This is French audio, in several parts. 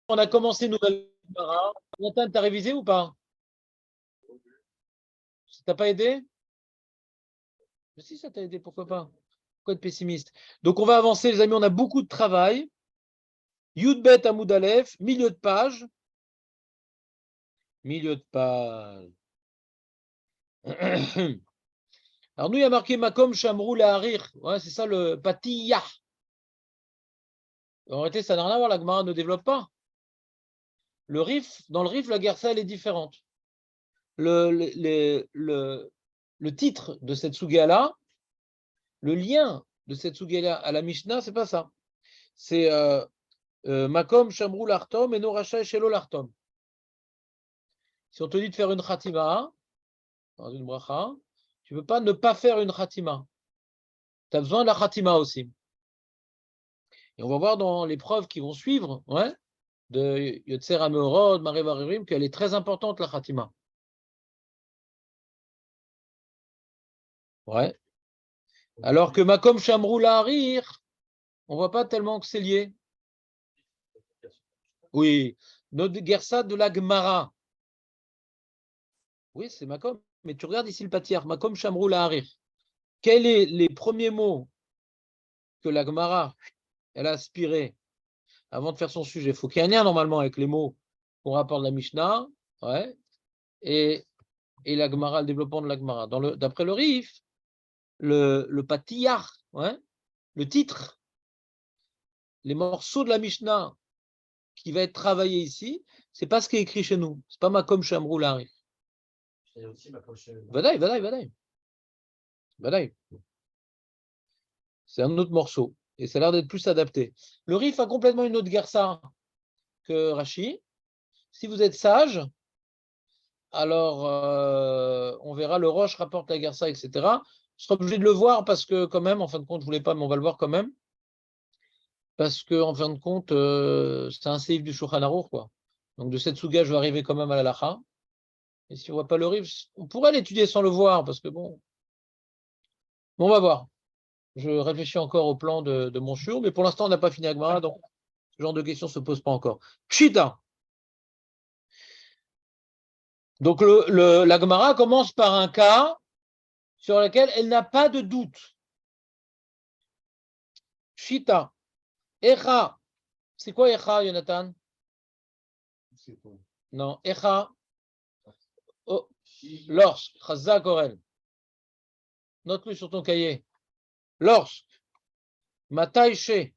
On a commencé une nouvelle Gemara. Nathan, t'as révisé ou pas? Ça t'a pas aidé? Mais si, ça t'a aidé, pourquoi pas? Pourquoi être pessimiste? Donc, on va avancer, les amis, on a beaucoup de travail. Yudbet Amoud Aleph, milieu de page. Milieu de page. Alors, nous, il y a marqué Makom Shamrou Harir. Ouais, c'est ça le Patiyah. En réalité, ça n'a rien à voir, la Gemara ne développe pas. Dans le Rif, la Gersa, elle est différente. Le titre de cette Sugya-là, le lien de cette Sugya à la Mishnah, c'est pas ça. C'est Makom Shamrou Lartom et Noracha Shelo Lartom. Si on te dit de faire une Khatima, dans une bracha, tu ne peux pas ne pas faire une Khatima. Tu as besoin de la Khatima aussi. Et on va voir dans les preuves qui vont suivre, ouais, de Yotzer Ameorod, Marevaririm, qu'elle est très importante, la Khatima. Ouais. Alors que Makom Shamrou Laharir, on ne voit pas tellement que c'est lié. Oui, notre Gersa de la Gemara. Oui, c'est Makom. Mais tu regardes ici le pâtière, Makom Shamrou Laharir. Quels sont les premiers mots que la Gemara elle a aspiré avant de faire son sujet? Il faut qu'il y ait un lien normalement avec les mots qu'on rapporte de la Mishnah, ouais, et la Gemara, le développement de la Gemara. D'après le Rif, le patiyar, ouais, le titre, les morceaux de la Mishnah qui va être travaillé ici, c'est pas ce qui est écrit chez nous. C'est pas Makom Shamrou Laharir. Vadaï, vadaï, vadaï. Vadaï. C'est un autre morceau. Et ça a l'air d'être plus adapté. Le Rif a complètement une autre gersa que Rashi. Si vous êtes sage, alors on verra, le Roche rapporte la gersa, etc. Je serai obligé de le voir parce que quand même, en fin de compte, je ne voulais pas, mais on va le voir quand même. Parce que en fin de compte, c'est un séif du Shulchan Aruch, quoi. Donc de cette souga, je vais arriver quand même à la lacha. Et si on ne voit pas le Rif, on pourrait l'étudier sans le voir, parce que bon, on va voir. Je réfléchis encore au plan de mon shur, mais pour l'instant, on n'a pas fini Agmara, donc ce genre de questions ne se pose pas encore. Pshita. Donc la Gemara commence par un cas sur lequel elle n'a pas de doute. Pshita. Echa. C'est quoi Echa, Jonathan? Non, Echa. Oh, lorsque. Chazak Orel. Note-le sur ton cahier. Lorsque. Mataïche.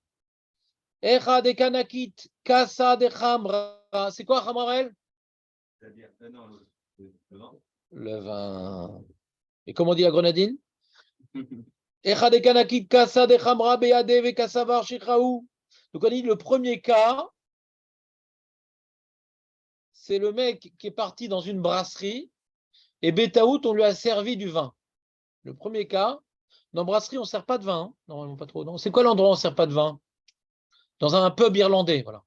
Echa de Kanakit. Kasa de Chamra. C'est quoi Chamrel? Le vin. Et comment on dit la grenadine? Echa de Kanakit. Kasa de Chamra. Beyade ve Kasavar Shikraou. Donc on dit le premier cas, c'est le mec qui est parti dans une brasserie et Betaout, on lui a servi du vin. Le premier cas, dans brasserie, on ne sert pas de vin. Hein, normalement, pas trop. Non. C'est quoi l'endroit où on ne sert pas de vin? Dans un pub irlandais, voilà.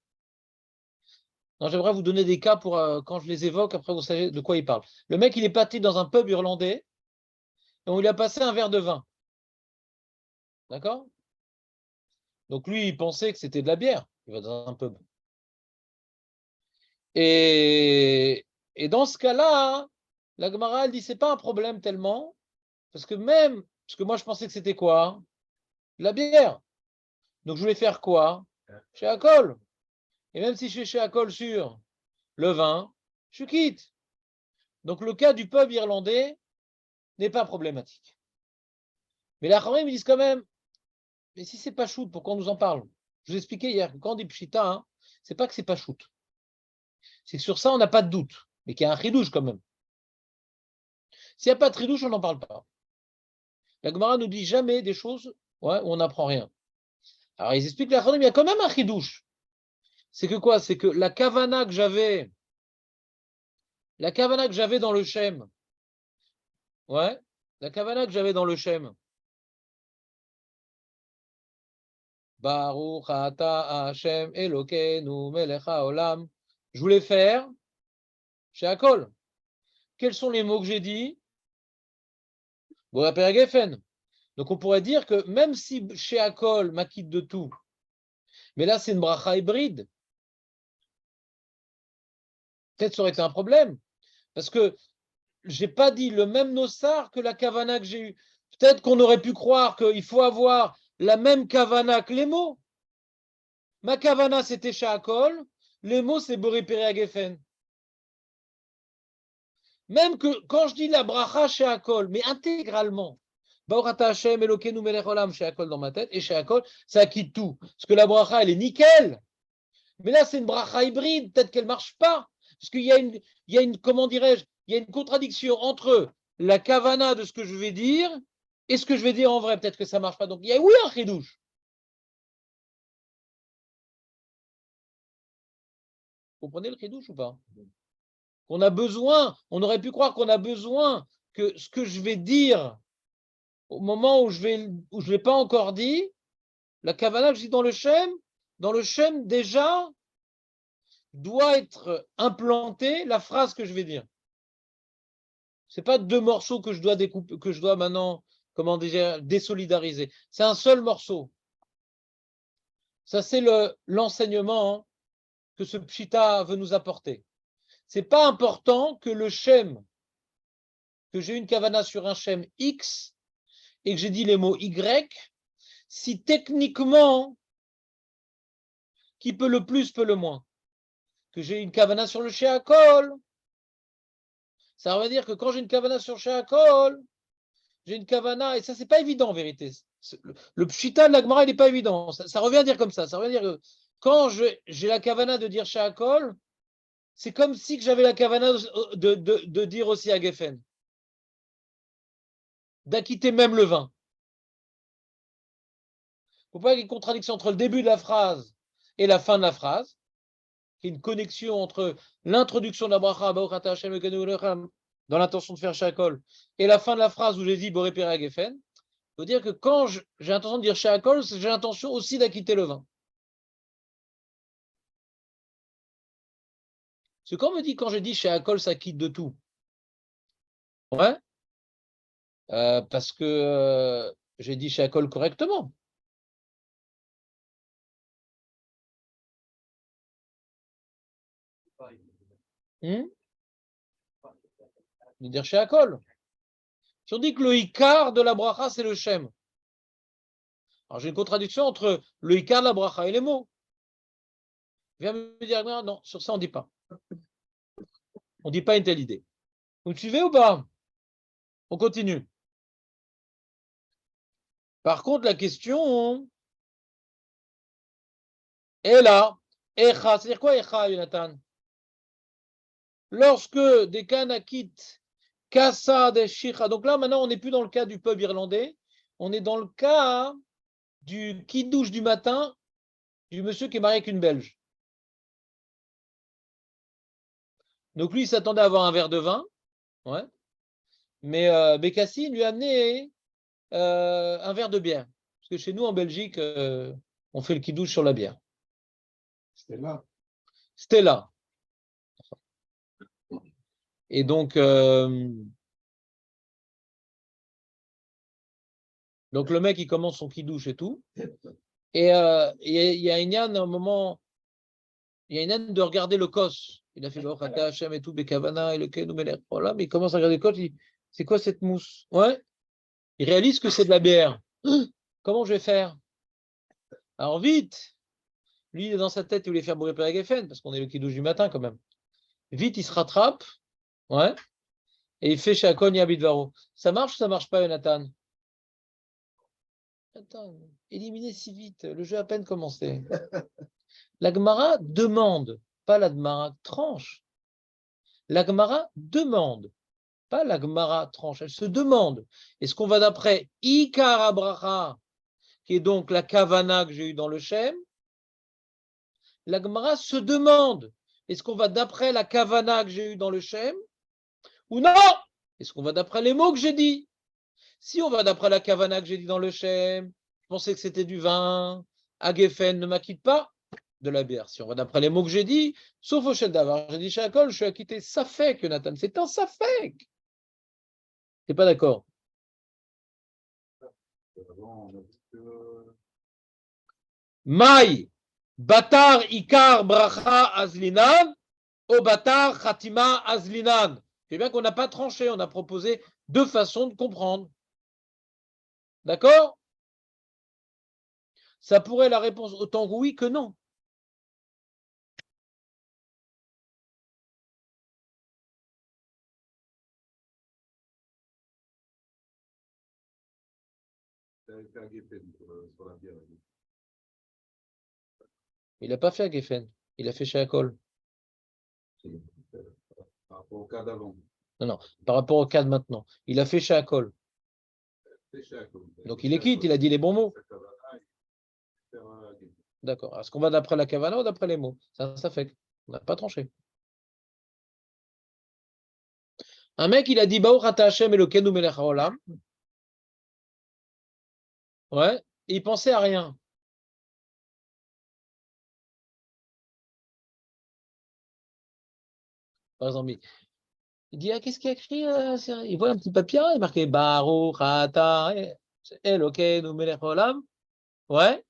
J'aimerais vous donner des cas pour quand je les évoque, après vous savez de quoi il parle. Le mec, il est parti dans un pub irlandais et on lui a passé un verre de vin. D'accord? Donc lui, il pensait que c'était de la bière. Il va dans un pub. Et dans ce cas-là, la Gemara, elle dit c'est pas un problème tellement, parce que moi je pensais que c'était quoi? De la bière. Donc je voulais faire quoi? Chez Akol. Et même si je suis chez Akol sur le vin, je quitte. Donc le cas du pub irlandais n'est pas problématique. Mais la Khamrim, ils disent quand même, mais si c'est pas shoot, pourquoi on nous en parle? Je vous expliquais hier que quand on dit pshita, hein, c'est pas que c'est pas shoot. C'est que sur ça, on n'a pas de doute, mais qu'il y a un chidouche quand même. S'il n'y a pas de chidouche, on n'en parle pas. La Gemara nous dit jamais des choses ouais, où on n'apprend rien. Alors ils expliquent la Khamrim, il y a quand même un chidouche. C'est que quoi? C'est que la kavana que j'avais dans le Shem, ouais, la kavana que j'avais dans le Shem, Baruch ata Hashem Elokeinu melech haolam, je voulais faire chez Akol. Quels sont les mots que j'ai dit? Bora Geffen. Donc on pourrait dire que même si chez Akol m'acquitte de tout, mais là c'est une bracha hybride. peut-être ça aurait été un problème. Parce que je n'ai pas dit le même Nossar que la Kavana que j'ai eue. Peut-être qu'on aurait pu croire qu'il faut avoir la même Kavana que les mots. Ma Kavana, c'était Sha'akol. Les mots, c'est Boripere Agefen. Même que quand je dis la bracha Sha'akol, mais intégralement, Baorata Hashem, Elokeinu Melech Olam, Sha'akol dans ma tête, et Sha'akol, ça quitte tout. Parce que la bracha, elle est nickel. Mais là, c'est une bracha hybride, peut-être qu'elle ne marche pas. Parce qu'il y a une, comment dirais-je, il y a une contradiction entre la kavana de ce que je vais dire et ce que je vais dire en vrai. Peut-être que ça ne marche pas. Donc, il y a oui un chidouche. Vous comprenez le chidouche ou pas? On a besoin, on aurait pu croire qu'on a besoin que ce que je vais dire au moment où je ne l'ai pas encore dit, la kavana que je dis dans le shem déjà doit être implantée la phrase que je vais dire. C'est pas deux morceaux que je dois découper, que je dois maintenant, comment dire, désolidariser. C'est un seul morceau. Ça, c'est l'enseignement que ce pshita veut nous apporter. C'est pas important que le shem, que j'ai une kavana sur un shem X et que j'ai dit les mots Y, si techniquement, qui peut le plus, peut le moins. Que j'ai une kavana sur le sheakol, ça veut dire que quand j'ai une kavana sur sheakol, j'ai une kavana, et ça, c'est pas évident en vérité. Le pshita de la Gemara, il n'est pas évident. Ça revient à dire comme ça. Ça revient à dire que quand j'ai la kavana de dire Sha'akol, c'est comme si j'avais la kavana de dire aussi à Geffen, d'acquitter même le vin. Il ne faut pas qu'il y ait une contradiction entre le début de la phrase et la fin de la phrase, qu'il y ait une connexion entre l'introduction de la bracha, dans l'intention de faire Sha'akol, et la fin de la phrase où j'ai dit Boré Pere Geffen. Il faut dire que quand j'ai l'intention de dire Sha'akol, j'ai l'intention aussi d'acquitter le vin. Parce que quand on me dit, quand je dis Sha'akol, ça quitte de tout. Ouais, parce que j'ai dit Sha'akol correctement. De dire Sha'akol. Si on dit que le Ikar de la bracha, c'est le Shem. Alors j'ai une contradiction entre le Ikar de la bracha et les mots. Viens me dire, non, non, sur ça, on ne dit pas. On ne dit pas une telle idée. Vous me suivez ou pas? On continue. Par contre, la question est là. Echa, c'est-à-dire quoi Echa, Jonathan? Lorsque des Kanakites, Kassa des Shicha, donc là maintenant on n'est plus dans le cas du pub irlandais, on est dans le cas du kidouche du matin du monsieur qui est marié avec une Belge. Donc lui il s'attendait à avoir un verre de vin, ouais, mais Bécassine lui a amené un verre de bière. Parce que chez nous en Belgique, on fait le kidouche sur la bière. Stella. Et donc le mec, il commence son kidouche et tout. Et il y a une yann, à un moment, il y a une yann de regarder le kos. Il a fait Baruch Hashem et tout, Bekavana et le Ken, mais il commence à regarder le kos. Il dit, c'est quoi cette mousse? Ouais. Il réalise que c'est de la bière. Comment je vais faire? Alors vite, lui, il est dans sa tête, il voulait faire Boré Pere Geffen, parce qu'on est le kidouche du matin quand même. Vite, il se rattrape, ouais, et il fait Shakon Yabidvaro. Ça marche ou ça marche pas, Jonathan? Attends, éliminé si vite, le jeu a à peine commencé. La Gemara demande, pas la Gemara tranche. La Gemara demande, pas la Gemara tranche. Elle se demande. Est-ce qu'on va d'après Ikar Abraha, qui est donc la Kavana que j'ai eue dans le Shem? La Gemara se demande. Est-ce qu'on va d'après la Kavana que j'ai eue dans le Shem? Ou non? Est-ce qu'on va d'après les mots que j'ai dit? Si on va d'après la Kavana que j'ai dit dans le Shem, je pensais que c'était du vin. Agefen ne m'acquitte pas de la bière. Si on va d'après les mots que j'ai dit, sauf au Shel Davar, j'ai dit Shakol, je suis acquitté. Safek, Jonathan, c'est un Safek. T'es pas d'accord? Maï, Batar, Ikar, Bracha, Azlinan, Obatar, Khatima, Azlinan. C'est bien qu'on n'a pas tranché, on a proposé deux façons de comprendre. D'accord? Ça pourrait la réponse autant que oui que non. Il n'a pas fait à Geffen, il a fait chez Akol. Par rapport au cas d'avant. Non, par rapport au cas de maintenant. Il a fait chez Akol. Donc il est quitte, il a dit les bons mots. D'accord. Est-ce qu'on va d'après la Kavana ou d'après les mots? Ça fait. On n'a pas tranché. Un mec, il a dit Baruch ata Hashem Elokeinu melech haolam. Ouais. Et il pensait à rien. Par exemple, il dit qu'est-ce qu'il y a écrit il voit un petit papier, il est marqué Baruch ata Elokeinu melech haolam. Ouais.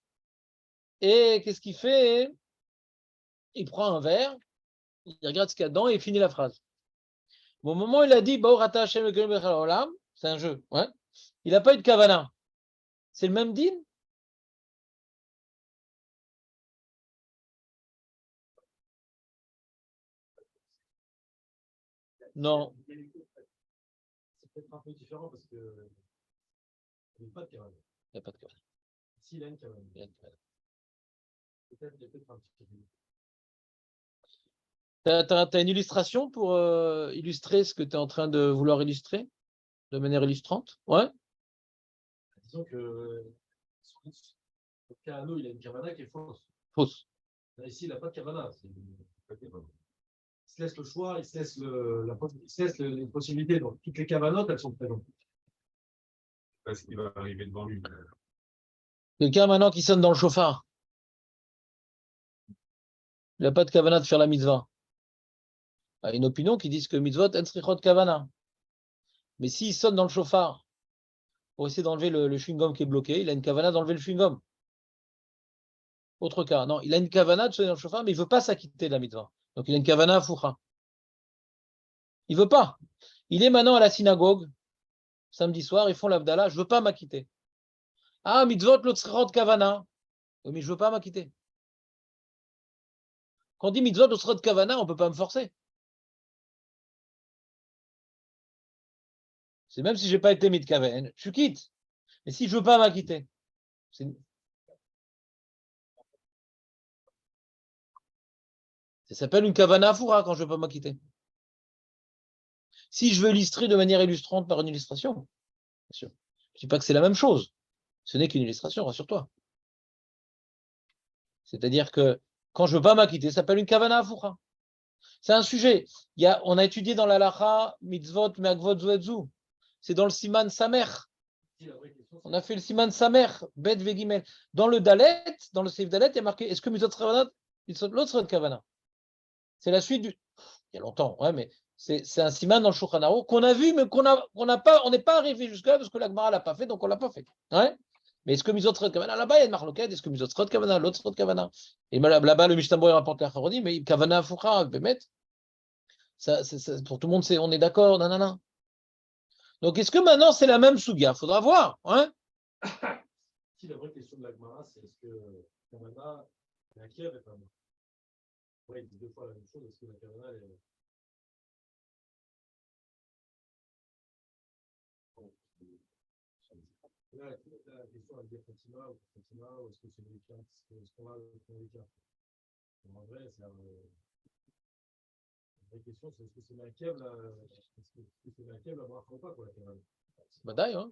Et qu'est-ce qu'il fait? Il prend un verre, il regarde ce qu'il y a dedans et il finit la phrase. Au moment où il a dit Baruch ata Hashem Elokeinu melech haolam, c'est un jeu. Ouais. Il n'a pas eu de kavana. C'est le même din? Non. C'est peut-être un peu différent parce que il n'y a pas de cavale. Il n'y a pas de kavana. S'il a une cavale. Il y a une kavana. Peut-être un petit peu. T'as une illustration pour illustrer ce que tu es en train de vouloir illustrer de manière illustrante? Ouais. Disons que le Kahano, il a une cavana qui est fausse. Fausse. Là, ici, il n'a pas de cavana. Il se laisse le choix, il se laisse les possibilités. Donc, toutes les cavanotes, elles sont présentes. Parce qu'il va arriver devant lui. Quelqu'un maintenant qui sonne dans le chauffard. Il n'a pas de kavana de faire la mitzvah. Il y a une opinion qui dit que mitzvot en srichot kavana. Mais s'il sonne dans le chauffard pour essayer d'enlever le chewing-gum qui est bloqué, il a une kavana d'enlever le chewing-gum. Autre cas, non, il a une kavana de sonner dans le chauffard, mais il ne veut pas s'acquitter de la mitzvah. Donc il a une kavana à foucha. Il ne veut pas. Il est maintenant à la synagogue, samedi soir, ils font l'Abdallah, je ne veux pas m'acquitter. Ah, mitzvot l'otzrot kavana. Oui, mais je ne veux pas m'acquitter. Quand on dit mitzvot l'otzrot kavana, on ne peut pas me forcer. C'est même si je n'ai pas été mitkaven, je quitte. Mais si je ne veux pas m'acquitter, ça s'appelle une kavana foura quand je ne veux pas m'acquitter. Si je veux illustrer de manière illustrante par une illustration, bien sûr. Je ne dis pas que c'est la même chose. Ce n'est qu'une illustration, rassure-toi. C'est-à-dire que quand je ne veux pas m'acquitter, ça s'appelle une kavana foura. C'est un sujet. On a étudié dans la lacha mitzvot me'agvot zuetzu. C'est dans le siman samer. On a fait le siman samer, bet vegimel. Dans le dalet, dans le seif dalet, il y a marqué est-ce que mitzvot kavanat, l'autre serait de kavana. C'est la suite du. Il y a longtemps, ouais, mais c'est un siman dans le Shulchan Aruch qu'on a vu, mais on n'est pas arrivé jusque-là parce que la Gemara l'a pas fait, donc on l'a pas fait. Ouais. Mais est-ce que mitzvot serait de kavana? Là-bas, il y a une marloquette. Est-ce que mitzvot serait de kavana? L'autre serait de kavana. Et là-bas, le Mishnah Berurah rapporte l'Acharonim, mais kavana foucha, bémet. Ça, pour tout le monde, on est d'accord, nanana. Donc, est-ce que maintenant c'est la même souga? Il faudra voir. Hein. Si la vraie question de la Gemara, c'est est-ce que Kavana est un Kiev et pas moi? Oui, il dit deux fois la même chose. Est-ce que la Kavana est. Là, la question, elle dit Fatima ou Fatima, ou est-ce que c'est le cas? Est-ce qu'on va dans les cas? En vrai, c'est la vraie question, c'est est-ce que c'est un Kiev, là? Est-ce que c'est un Kiev, la Bracha ou pas, quoi, la Kavana? Badaï, hein.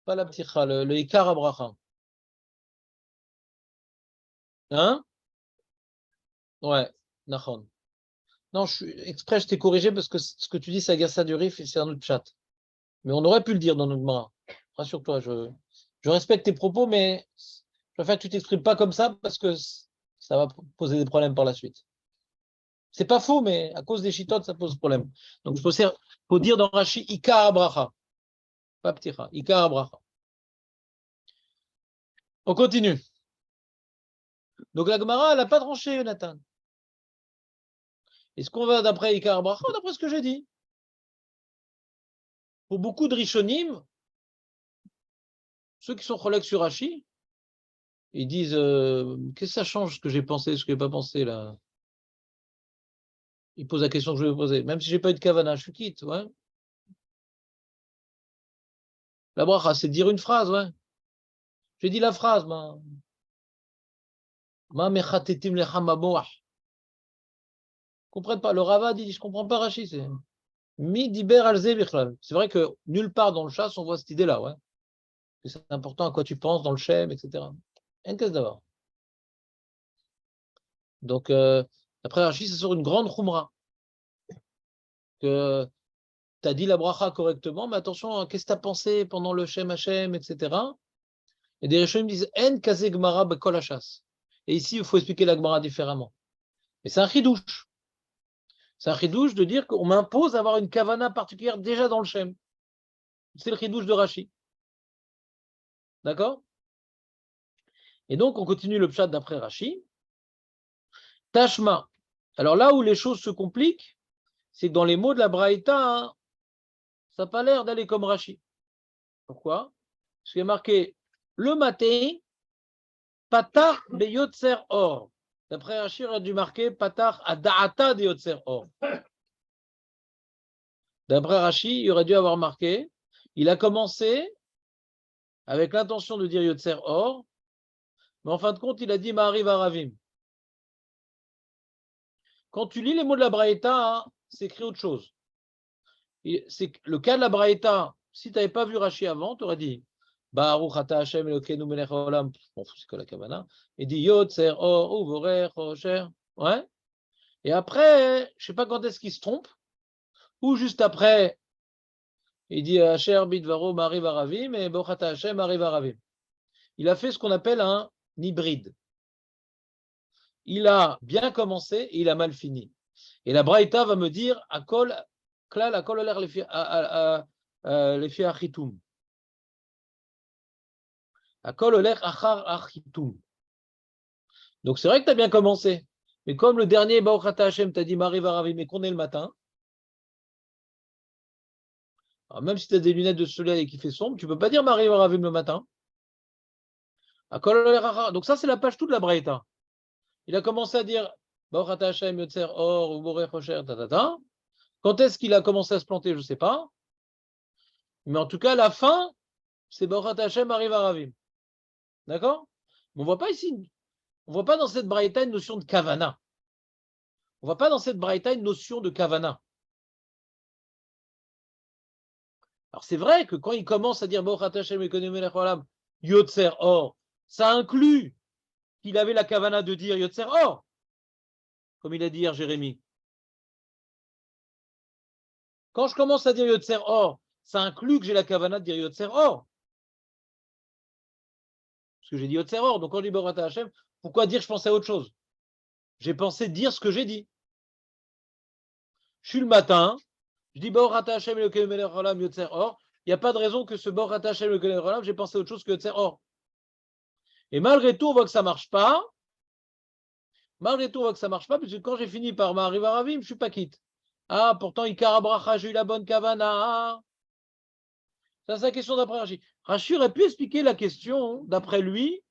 Pas la pticha, le Ikar Abracha. Hein? Ouais, Nachon. Non, exprès, je t'ai corrigé parce que ce que tu dis, c'est Agassa du Rif et c'est un autre chat. Mais on aurait pu le dire dans notre Gemara. Rassure-toi, je respecte tes propos, mais je préfère que tu t'exprimes pas comme ça parce que ça va poser des problèmes par la suite. C'est pas faux, mais à cause des chitotes, ça pose problème. Donc, il faut dire dans Rashi, Ikar Abracha. Pas pticha, Ikar Abracha. On continue. Donc la Gemara, elle n'a pas tranché, Jonathan. Est-ce qu'on va d'après Ikar Bracha ou d'après ce que j'ai dit? Pour beaucoup de Rishonim, ceux qui sont collègues sur Rashi, ils disent qu'est-ce que ça change ce que j'ai pensé, ce que j'ai pas pensé là? Ils posent la question que je vais poser. Même si j'ai pas eu de kavana, je suis quitte, ouais. La bracha, c'est dire une phrase, ouais. J'ai dit la phrase, ma mechatetim lecha maboach. Comprennent pas. Le Rava dit, je comprends pas Rashi, c'est mi diber al ze bichlal. C'est vrai que nulle part dans le chasse on voit cette idée-là, ouais. Que c'est important à quoi tu penses dans le shem, etc. En qu'est-ce d'abord. Donc, après Rashi, c'est sur une grande khumra. Que tu as dit la bracha correctement, mais attention, qu'est-ce que tu as pensé pendant le shem Hashem, etc. Et des Rishonim disent en kaze gemara bekol hachas. Et ici, il faut expliquer la gemara différemment. Mais c'est un chidouche. C'est un chidouche de dire qu'on m'impose d'avoir une kavana particulière déjà dans le shem. C'est le chidouche de Rashi. D'accord? Et donc, on continue le pshat d'après Rashi. Tashma. Alors là où les choses se compliquent, c'est que dans les mots de la Braïta, hein, ça n'a pas l'air d'aller comme Rashi. Pourquoi? Parce qu'il y a marqué le matin, patar beyotzer or. D'après Rashi, il aurait dû marquer patar adaata de yotzer or. D'après Rashi, il aurait dû avoir marqué il a commencé avec l'intention de dire yotzer or, mais en fin de compte, il a dit ma'ariv aravim. Quand tu lis les mots de la Braïta, hein, c'est écrit autre chose. C'est le cas de la Braïta. Si tu n'avais pas vu Rashi avant, tu aurais dit Baruch ata Hashem Elokeinu melech haolam. Bon, c'est quoi la kavana? Et dit Yotzer or uvorech osher. Ouais. Et après, je ne sais pas quand est-ce qu'il se trompe. Ou juste après, il dit Asher bidvaro mariv aravim et Baruch ata Hashem mariv aravim. Il a fait ce qu'on appelle un hybride. Il a bien commencé et il a mal fini. Et la Braïta va me dire Akol klal akol oler lefi achitum. Akol oler achar achitum. Donc c'est vrai que tu as bien commencé. Mais comme le dernier Baruch ata Hashem t'a dit Mariv Aravim mais qu'on est le matin, alors même si tu as des lunettes de soleil et qu'il fait sombre, tu ne peux pas dire Mariv Aravim le matin. Akol oler achar. Donc ça c'est la page toute de la Braïta. Il a commencé à dire Baruch ata Hashem yotzer or ou borech osher ta. Quand est-ce qu'il a commencé à se planter, je ne sais pas. Mais en tout cas, la fin, c'est Baruch ata Hashem Mariv Aravim. D'accord? On ne voit pas ici, on ne voit pas dans cette braïta une notion de kavana. On ne voit pas dans cette braïta une notion de kavana. Alors c'est vrai que quand il commence à dire Yotzer Or, ça inclut qu'il avait la kavana de dire Yotzer Or, comme il a dit hier Jérémie. Quand je commence à dire Yotzer Or, ça inclut que j'ai la kavana de dire Yotzer Or. Parce que j'ai dit Yotzer Or, donc quand je dis Baruch ata Hashem, pourquoi dire je pensais à autre chose? J'ai pensé dire ce que j'ai dit. Je suis le matin, je dis Baruch ata Hashem Elokeinu melech haolam Yotzer Or. Il n'y a pas de raison que ce Baruch ata Hashem Elokeinu melech haolam, j'ai pensé à autre chose que Yotzer Or. Et malgré tout, on voit que ça ne marche pas. Malgré tout, on voit que ça ne marche pas, puisque quand j'ai fini par Ma'ariv Aravim, je ne suis pas quitte. Ah, pourtant, Ikar Bracha, j'ai eu la bonne kavana. Ça, c'est la question d'après Rashi. Rashi aurait pu expliquer la question d'après lui,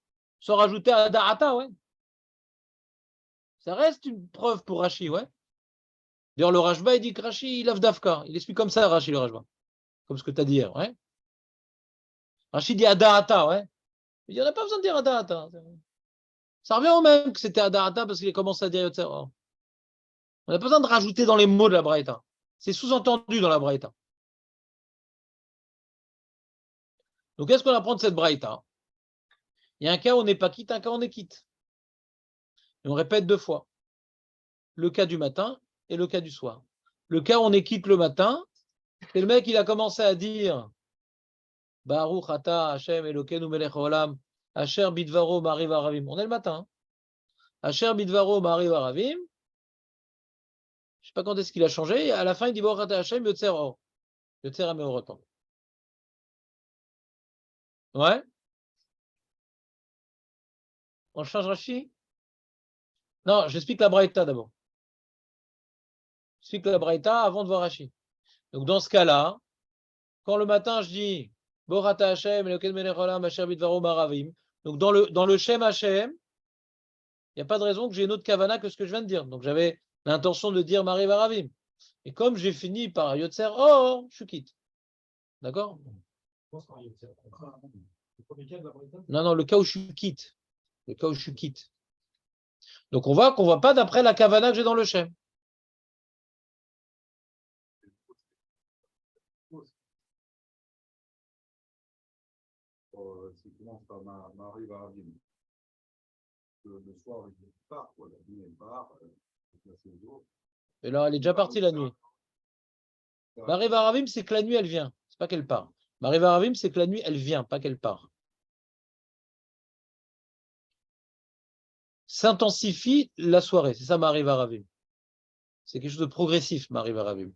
sans rajouter à Da'ata, ouais. Ça reste une preuve pour Rashi, ouais. D'ailleurs, le Rashba, il dit que Rashi, il a Dafka. Il explique comme ça, Rashi, le Rashba. Comme ce que tu as dit hier, ouais. Rashi dit Ada'ata, ouais. Il dit, on n'a pas besoin de dire Ada'ata. Ça revient au même que c'était Ada'ata parce qu'il a commencé à dire Yotzer Or. On n'a pas besoin de rajouter dans les mots de la Braïta. C'est sous-entendu dans la Braïta. Donc, qu'est-ce qu'on apprend de cette Braïta? Il y a un cas où on n'est pas quitte, un cas où on est quitte. Et on répète deux fois. Le cas du matin et le cas du soir. Le cas où on est quitte le matin, c'est le mec, il a commencé à dire Baruch ata Hashem Elokeinu melech haolam Asher bidvaro mariv aravim. On est le matin. Asher bidvaro mariv aravim. Je ne sais pas quand est-ce qu'il a changé. À la fin, il dit Baruch ata Hashem yotzer or. Yotzer ameorotam. Ouais. On change Rashi? Non, j'explique la Braïta d'abord. J'explique la Braïta avant de voir Rashi. Donc dans ce cas-là, quand le matin je dis Borata Hashem, Eloken Melech Olam, Asher Bidvaro Maravim, donc dans le Shem Hashem, il n'y a pas de raison que j'ai une autre kavana que ce que je viens de dire. Donc j'avais l'intention de dire Marie Varavim. Et comme j'ai fini par Yotzer, oh, je quitte. D'accord? Je pense qu'on y est. Le premier cas de la Braïta. Non, le cas où je quitte. Le cas où je quitte. Donc on voit qu'on ne voit pas d'après la kavana que j'ai dans le Shem. Si tu commences par Marie Varavim, le soir, il part, quoi, la nuit, elle part, Et là, elle est déjà partie la nuit. Marie Varavim, c'est que la nuit, elle vient. C'est pas qu'elle part. Marie Varavim, c'est que la nuit, elle vient, pas qu'elle part. S'intensifie la soirée. C'est ça, Marie Varavim. C'est quelque chose de progressif, Marie Varavim.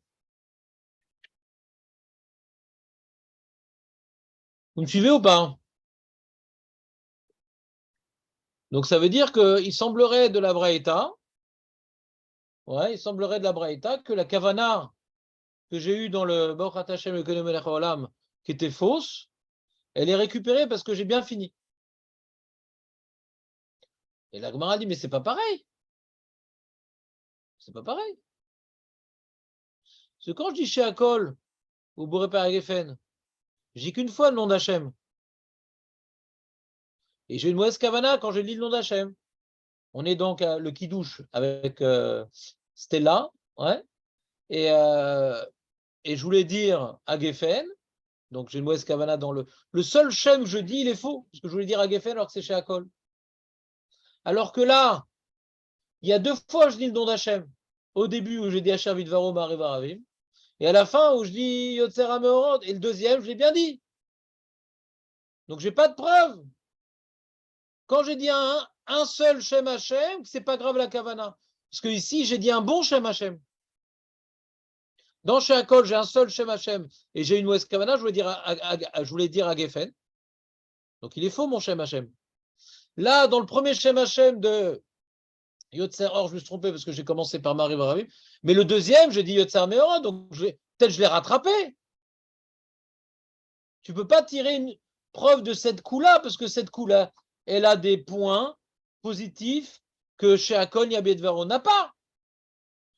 Vous me suivez ou pas? Donc ça veut dire qu'il semblerait de la Braïta, il semblerait de la Braïta que la kavana que j'ai eue dans le Bochat Hashem Elokeinu Melech Haolam, qui était fausse, elle est récupérée parce que j'ai bien fini. Et la Gemara dit, mais c'est pas pareil. C'est pas pareil. Parce que quand je dis chez Akol, ou Boré Paragefen, je dis qu'une fois le nom d'Hachem. Et j'ai une mauvaise kavana quand je lis le nom d'Hachem. On est donc à le Kiddush avec Stella, et je voulais dire Agefen, donc j'ai une mauvaise kavana dans le seul Shem que je dis, il est faux, parce que je voulais dire Agefen alors que c'est chez Akol. Alors que là, il y a 2 fois je dis le nom d'Hachem. Au début où j'ai dit Asher Vidvaro Marie Varavim, et à la fin où je dis Yotzer HaMeorot, et le deuxième, je l'ai bien dit. Donc j'ai pas de preuve. Quand j'ai dit un seul Shem Hashem, c'est pas grave la kavana. Parce que ici, j'ai dit un bon Shem Hashem. Dans chez Akol, j'ai un seul Shem Hashem et j'ai une mauvaise kavana, je voulais dire à Geffen. Donc il est faux mon Shem Hashem. Là, dans le premier Shem Hashem de Yotzer Or, je me suis trompé parce que j'ai commencé par Marie Varavim. Mais le deuxième, j'ai dit Yotzer Meora, donc peut-être je l'ai rattrapé. Tu ne peux pas tirer une preuve de cette coup-là parce que cette coup-là, elle a des points positifs que chez Akol, Yabedvaro n'a pas.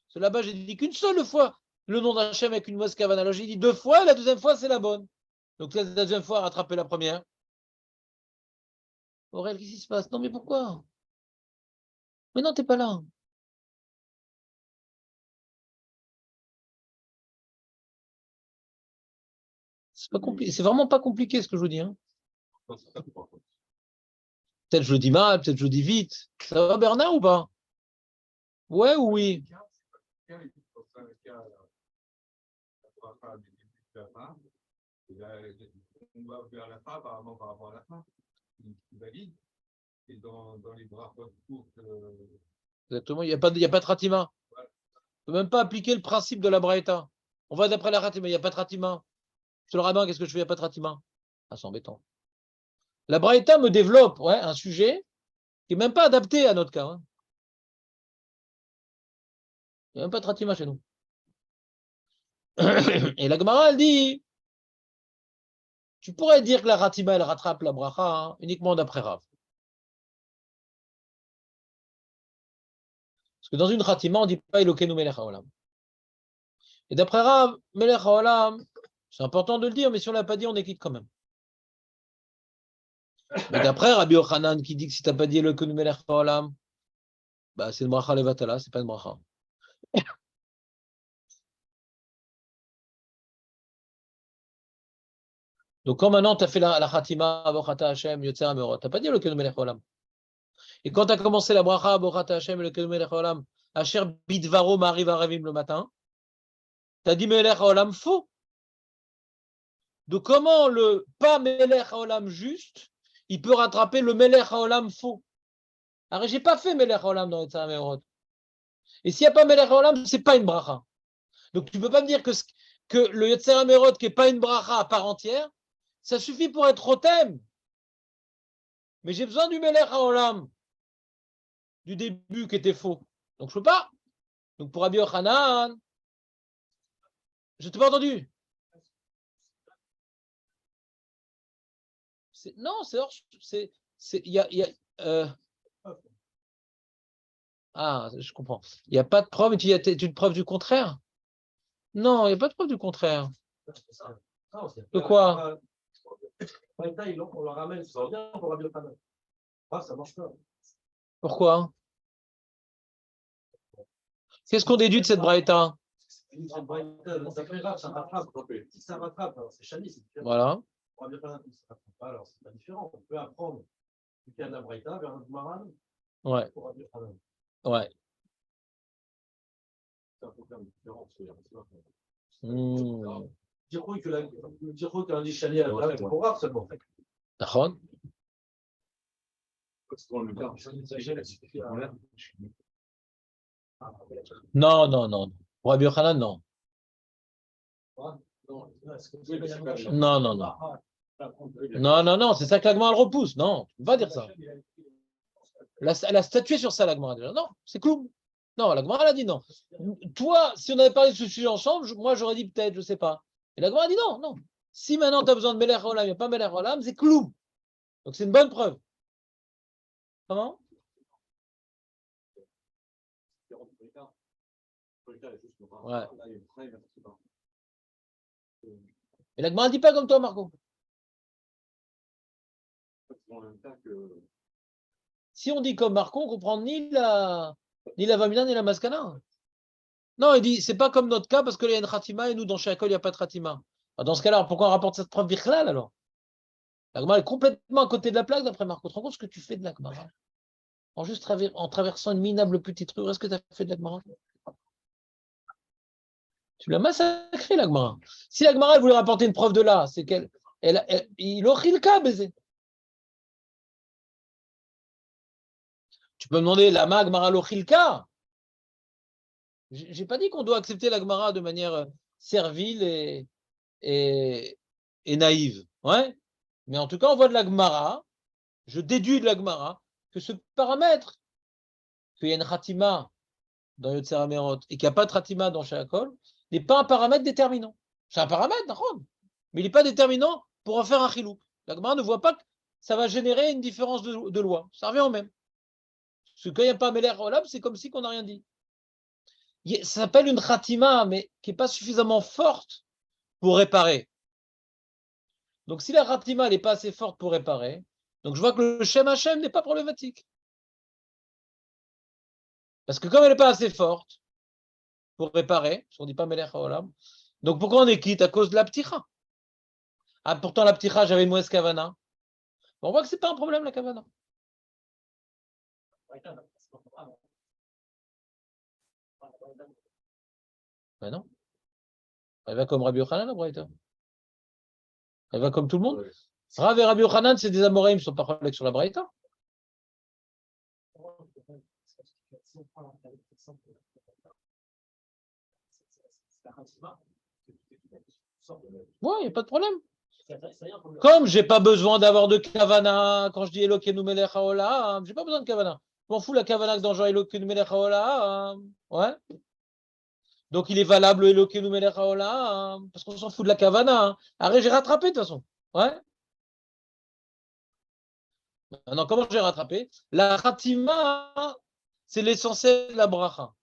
Parce que là-bas, j'ai dit qu'une seule fois le nom d'Hachem avec une mauvaise kavana. Alors j'ai dit 2 fois, et la deuxième fois, c'est la bonne. Donc la deuxième fois, rattraper la première. Aurel, qu'est-ce qui se passe? Non, mais pourquoi? Mais non, t'es pas là. C'est pas compliqué. C'est vraiment pas compliqué ce que je vous dis. Hein. Peut-être je le dis mal, peut-être je le dis vite. Ça va, Bernard, ou pas? Ouais ou oui? On va vers la fin, apparemment par rapport à la fin, qui valide. Et dans les bras courtes. Exactement, il n'y a pas de Ratima. On ne peut même pas appliquer le principe de la Braïta. On va d'après la Ratima, il n'y a pas de Ratima. Monsieur le rabbin, qu'est-ce que je fais? Il n'y a pas de Ratima. Ah, c'est embêtant. La Braïta me développe un sujet qui n'est même pas adapté à notre cas. Hein. Il n'y a même pas de Ratima chez nous. Et la Gemara, elle dit, tu pourrais dire que la Ratima, elle rattrape la Bracha uniquement d'après Rav. Parce que dans une Ratima, on ne dit pas Elokeinu Melech Haolam. Et d'après Rav, Melech Haolam, c'est important de le dire, mais si on ne l'a pas dit, on est quitte quand même. Mais d'après Rabbi Yochanan qui dit que si tu n'as pas dit Elokeinu Melech Haolam, bah, c'est une bracha levatala, c'est pas une bracha. Donc quand maintenant tu as fait la Khatima, Bochata Hashem, Yotzer HaMeorot, tu n'as pas dit Elokeinu Melech Haolam. Et quand tu as commencé la bracha, Bochata Hashem, Elokeinu Melech Haolam, Asher Bidvaro Marie Varavim le matin, tu as dit Melech Haolam faux. Donc comment le pas Melech Haolam juste, il peut rattraper le Melech Haolam faux? Alors j'ai pas fait Melech Haolam dans Yotzer HaMeorot. Et s'il n'y a pas Melech Haolam, c'est pas une bracha. Donc tu ne peux pas me dire que le Yotzer HaMeorot qui n'est pas une bracha à part entière, ça suffit pour être rotem. Mais j'ai besoin du Melech Haolam du début qui était faux. Donc je ne peux pas. Donc pour Rabbi Yochanan, Je t'ai pas entendu. Non, c'est hors. Ah, je comprends. Il n'y a pas de preuve, mais tu as une preuve du contraire? Non, il n'y a pas de preuve du contraire. De quoi? On le ramène, ça revient pour Rabbi Yochanan. Ah, ça marche pas. Pourquoi? Qu'est-ce qu'on déduit de cette braïta? C'est très grave, ça rattrape. Si ça rattrape, c'est Chani, c'est différent. Voilà. Pour Rabbi Yochanan, ça rattrape pas, alors c'est pas différent. On peut apprendre du cas de la braïta vers un Maran. Ouais. Pour Rabbi Yochanan. Ouais. C'est un peu différent. Hmm. Dire qu'un dit Chani à la braïta, c'est pour rare seulement. D'accord. Non, non, non. Pour Rabbi Yochanan, non. Non, non, non. Non, non, non, c'est ça que l'Agma elle repousse. Non, tu ne peux pas dire ça. Elle a statué sur ça, l'Agma déjà. Non, c'est clou. Non, l'Agma elle a dit non. Toi, si on avait parlé de ce sujet ensemble, moi j'aurais dit peut-être, je ne sais pas. Et l'Agma a dit non, non. Si maintenant tu as besoin de Melech Olam, il n'y a pas Melech Olam, c'est clou. Donc c'est une bonne preuve. Comment? Ouais. Et l'Agma ne dit pas comme toi, Marco. Si on dit comme Marco, on ne comprend ni la Vamina ni la Maskana. Non, il dit, c'est pas comme notre cas parce qu'il y a une Khatima et nous, dans chaque école, il n'y a pas de Khatima. Dans ce cas-là, pourquoi on rapporte cette preuve Bichlal alors? L'Agma est complètement à côté de la plaque d'après Marco. Tu te rends compte ce que tu fais de l'Agma? En traversant une minable petite rue, est-ce que tu as fait de l'Agma? Tu l'as massacré, l'Agma. Si l'Agma voulait rapporter une preuve de là, c'est qu'elle. Il aurait le cas, baiser. Tu peux me demander la Magmara Lochilka. J'ai pas dit qu'on doit accepter la Gemara de manière servile et naïve. Ouais. Mais en tout cas, on voit de la Gemara, je déduis de la Gemara que ce paramètre, qu'il y a une Khatima dans Yotzer Amerot et qu'il n'y a pas de Khatima dans Shakol, n'est pas un paramètre déterminant. C'est un paramètre, d'accord, mais il n'est pas déterminant pour en faire un chilou. La Gemara ne voit pas que ça va générer une différence de loi. Ça revient au même. Parce que quand il n'y a pas Meler Olam, c'est comme si on n'a rien dit. Ça s'appelle une khatima, mais qui n'est pas suffisamment forte pour réparer. Donc, si la khatima n'est pas assez forte pour réparer, donc je vois que le Shem Hashem n'est pas problématique. Parce que comme elle n'est pas assez forte pour réparer, parce qu'on ne dit pas Melech HaOlam, donc pourquoi on est quitte? À cause de la pticha. Ah, pourtant, la pticha, j'avais une mauvaise kavana. On voit que ce n'est pas un problème, la kavana. Ben non. Elle va comme Rabbi Yochanan, la Braïta. Elle va comme tout le monde. Rav et Rabbi Yochanan, c'est des amoraïm, ils ne sont pas collègues sur la Braïta. Oui, il n'y a pas de problème. Comme je n'ai pas besoin d'avoir de kavana, quand je dis Elokeinu melech haolam, je n'ai pas besoin de kavana. Je m'en fous la kavana dans genre Elokeinu melech haolam. Ouais. Donc il est valable Elokeinu melech haolam, parce qu'on s'en fout de la kavana. Arrête, j'ai rattrapé de toute façon. Ouais. Maintenant, comment j'ai rattrapé? La khatima, c'est l'essentiel de la bracha.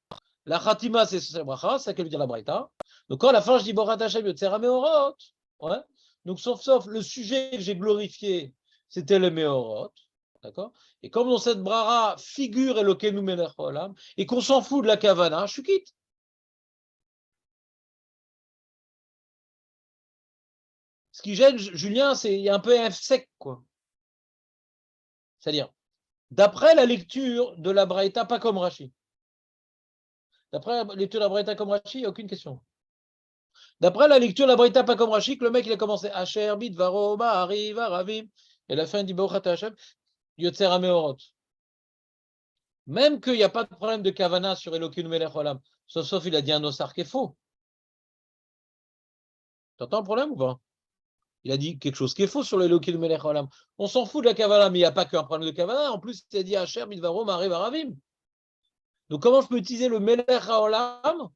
La khatima, c'est l'essentiel de la bracha, c'est ça que veut dire la braïta. Donc quand à la fin je dis Borat Hashem Yotzera Meorot, ouais. Donc sauf le sujet que j'ai glorifié, c'était le Meorot, d'accord? Et comme dans cette bracha figure Elokeinu melech haolam, et qu'on s'en fout de la kavana, je suis quitte. Ce qui gêne, Julien, c'est il y a un peu un F sec, quoi. C'est-à-dire, d'après la lecture de la braïta, pas comme Rashi. D'après la lecture de la braïta comme Rashi, il n'y a aucune question. D'après la lecture de la Braïta, pas comme Rachik, le mec il a commencé Asher bit varoma arriva ravim et la fin il dit Bochat Hashem Yotzer Ameorot. Même qu'il n'y a pas de problème de Kavana sur Elokeinu melech haolam, sauf il a dit un osar qui est faux. T'entends le problème ou pas? Il a dit quelque chose qui est faux sur Elokeinu melech haolam. On s'en fout de la Kavana, mais il n'y a pas qu'un problème de Kavana. En plus, il a dit Asher bit varoma arriva ravim. Donc comment je peux utiliser le melech haolam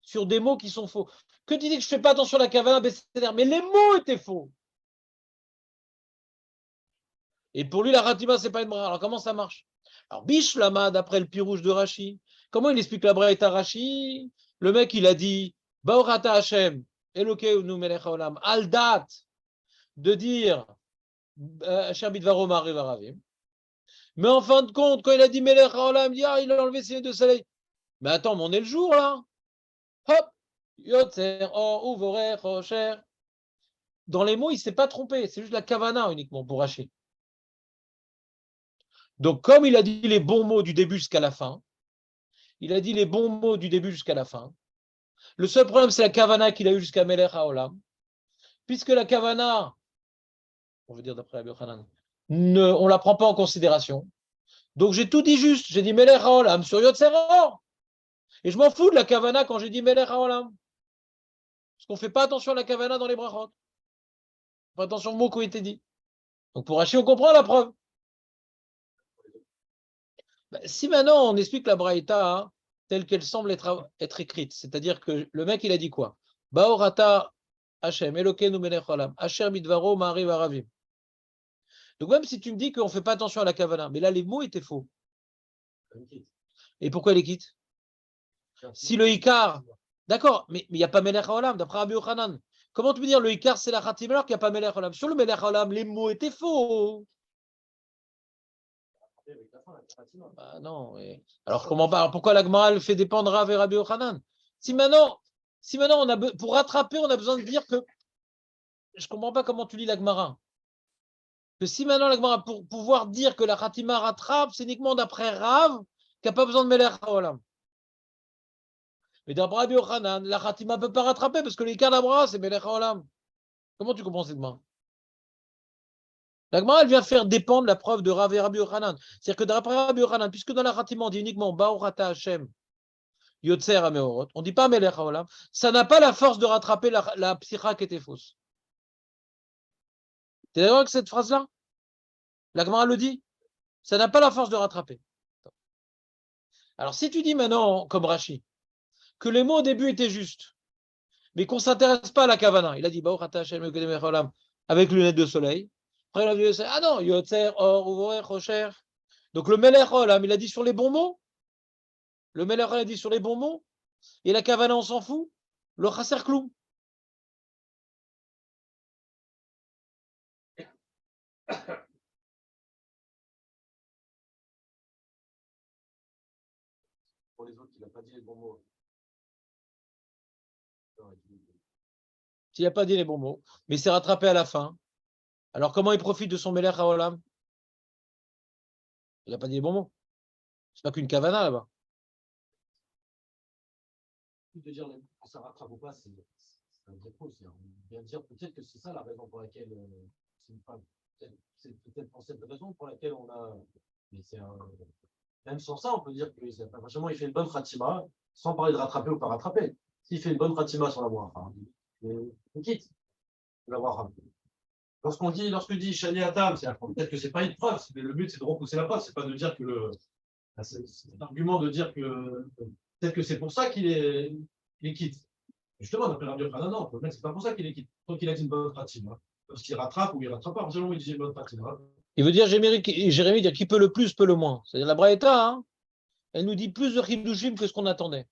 sur des mots qui sont faux. Que tu dis que je ne fais pas attention à la Kavana, mais les mots étaient faux. Et pour lui, la Khatima, ce n'est pas une bracha. Alors comment ça marche? Alors, Bishlama, d'après le Pirouge de Rashi, comment il explique la braïta Rashi? Le mec, il a dit Baorata Hashem, Elokeinu melech haolam, al dat, de dire Asher bidvaro ma'ariv aravim. Mais en fin de compte, quand il a dit melech haolam, il a enlevé ses deux soleils. Mais attends, mais on est le jour là. Hop, Yotzer, Or, Uvorech, Rocher. Dans les mots, il ne s'est pas trompé. C'est juste la Kavana uniquement pour Rashi. Donc, comme il a dit les bons mots du début jusqu'à la fin, il a dit les bons mots du début jusqu'à la fin. Le seul problème, c'est la Kavana qu'il a eu jusqu'à Melech HaOlam. Puisque la Kavana, on veut dire d'après Rabbi Yochanan, on ne la prend pas en considération. Donc, j'ai tout dit juste. J'ai dit Melech HaOlam sur Yotzer Or. Et je m'en fous de la Kavana quand j'ai dit Melech HaOlam. Parce qu'on ne fait pas attention à la Kavana dans les brachot. On fait attention aux mots qui ont été dits. Donc, pour Rashi, on comprend la preuve. Si maintenant on explique la braïta hein, telle qu'elle semble être écrite, c'est-à-dire que le mec il a dit quoi? Baorata Hashem, Elokeinu melech haolam, Asher midvaro ma'ariv aravim. Donc même si tu me dis qu'on ne fait pas attention à la kavana, mais là les mots étaient faux. Et pourquoi les quitte? Si le Ikar, d'accord, mais il n'y a pas melech haolam, d'après Rabbi Yochanan. Comment tu peux dire le Ikar c'est la khatim alors qu'il n'y a pas melech haolam? Sur le melech haolam, les mots étaient faux. Bah non. Alors, je comprends pas. Alors, pourquoi la Gemara fait dépendre Rav et Rabbi Yochanan? Si maintenant pour rattraper, on a besoin de dire que. Je ne comprends pas comment tu lis la Gemara. Que si maintenant la Gemara, pour pouvoir dire que la Khatima rattrape, c'est uniquement d'après Rav qui n'a pas besoin de Melech HaOlam. Mais d'après Rabbi Yochanan, la Khatima ne peut pas rattraper parce que les Kalabra, c'est Melech HaOlam. Comment tu comprends cette Gemara? La Gemara, elle vient faire dépendre la preuve de Rav et Rabbi Yochanan. C'est-à-dire que d'après Rabbi Yochanan, puisque dans la Khatima, on dit uniquement Baorata Hashem, Yotzer Ameorot, on ne dit pas Melech HaOlam, ça n'a pas la force de rattraper la psicha qui était fausse. Tu es d'accord avec cette phrase-là? La Gemara le dit. Ça n'a pas la force de rattraper. Alors si tu dis maintenant, comme Rashi, que les mots au début étaient justes, mais qu'on ne s'intéresse pas à la Kavana, il a dit Baorata Hashem, Yotzer Ameorot, avec lunettes de soleil. Après, il a dit, ah non, Yotzer, Or, Uvorech, Rocher. Donc le Melech HaOlam, il a dit sur les bons mots. Le Melech HaOlam a dit sur les bons mots. Et la Kavana, on s'en fout. Le Chasser Kloum. Pour les autres, il n'a pas dit les bons mots. S'il n'a pas dit les bons mots, mais il s'est rattrapé à la fin. Alors comment il profite de son Melech HaOlam? Il n'a pas dit les bons mots. C'est pas qu'une Kavana là-bas. De dire que ça rattrape ou pas, c'est un dépôt. C'est bien dire peut-être que c'est ça la raison pour laquelle c'est une femme. C'est peut-être pour cette raison pour laquelle on a. Mais c'est même sans ça, on peut dire que franchement, il fait une bonne khatima, sans parler de rattraper ou pas rattraper. S'il fait une bonne khatima sur la bracha, on quitte la bracha. Lorsque dit Shani Atam, peut-être que c'est pas une preuve, mais le but c'est de repousser la preuve, c'est pas de dire que c'est l'argument de dire que peut-être que c'est pour ça qu'il quitte. Justement, d'après Rabbi Yochanan, non, c'est pas pour ça qu'il est quitte. Tant qu'il a dit une bonne pratima, parce qu'il rattrape ou il rattrape pas, forcément il dit une bonne pratima. Il veut dire, Jérémie dire qui peut le plus, peut le moins. C'est-à-dire la Braïta, hein, elle nous dit plus de Chidushim que ce qu'on attendait.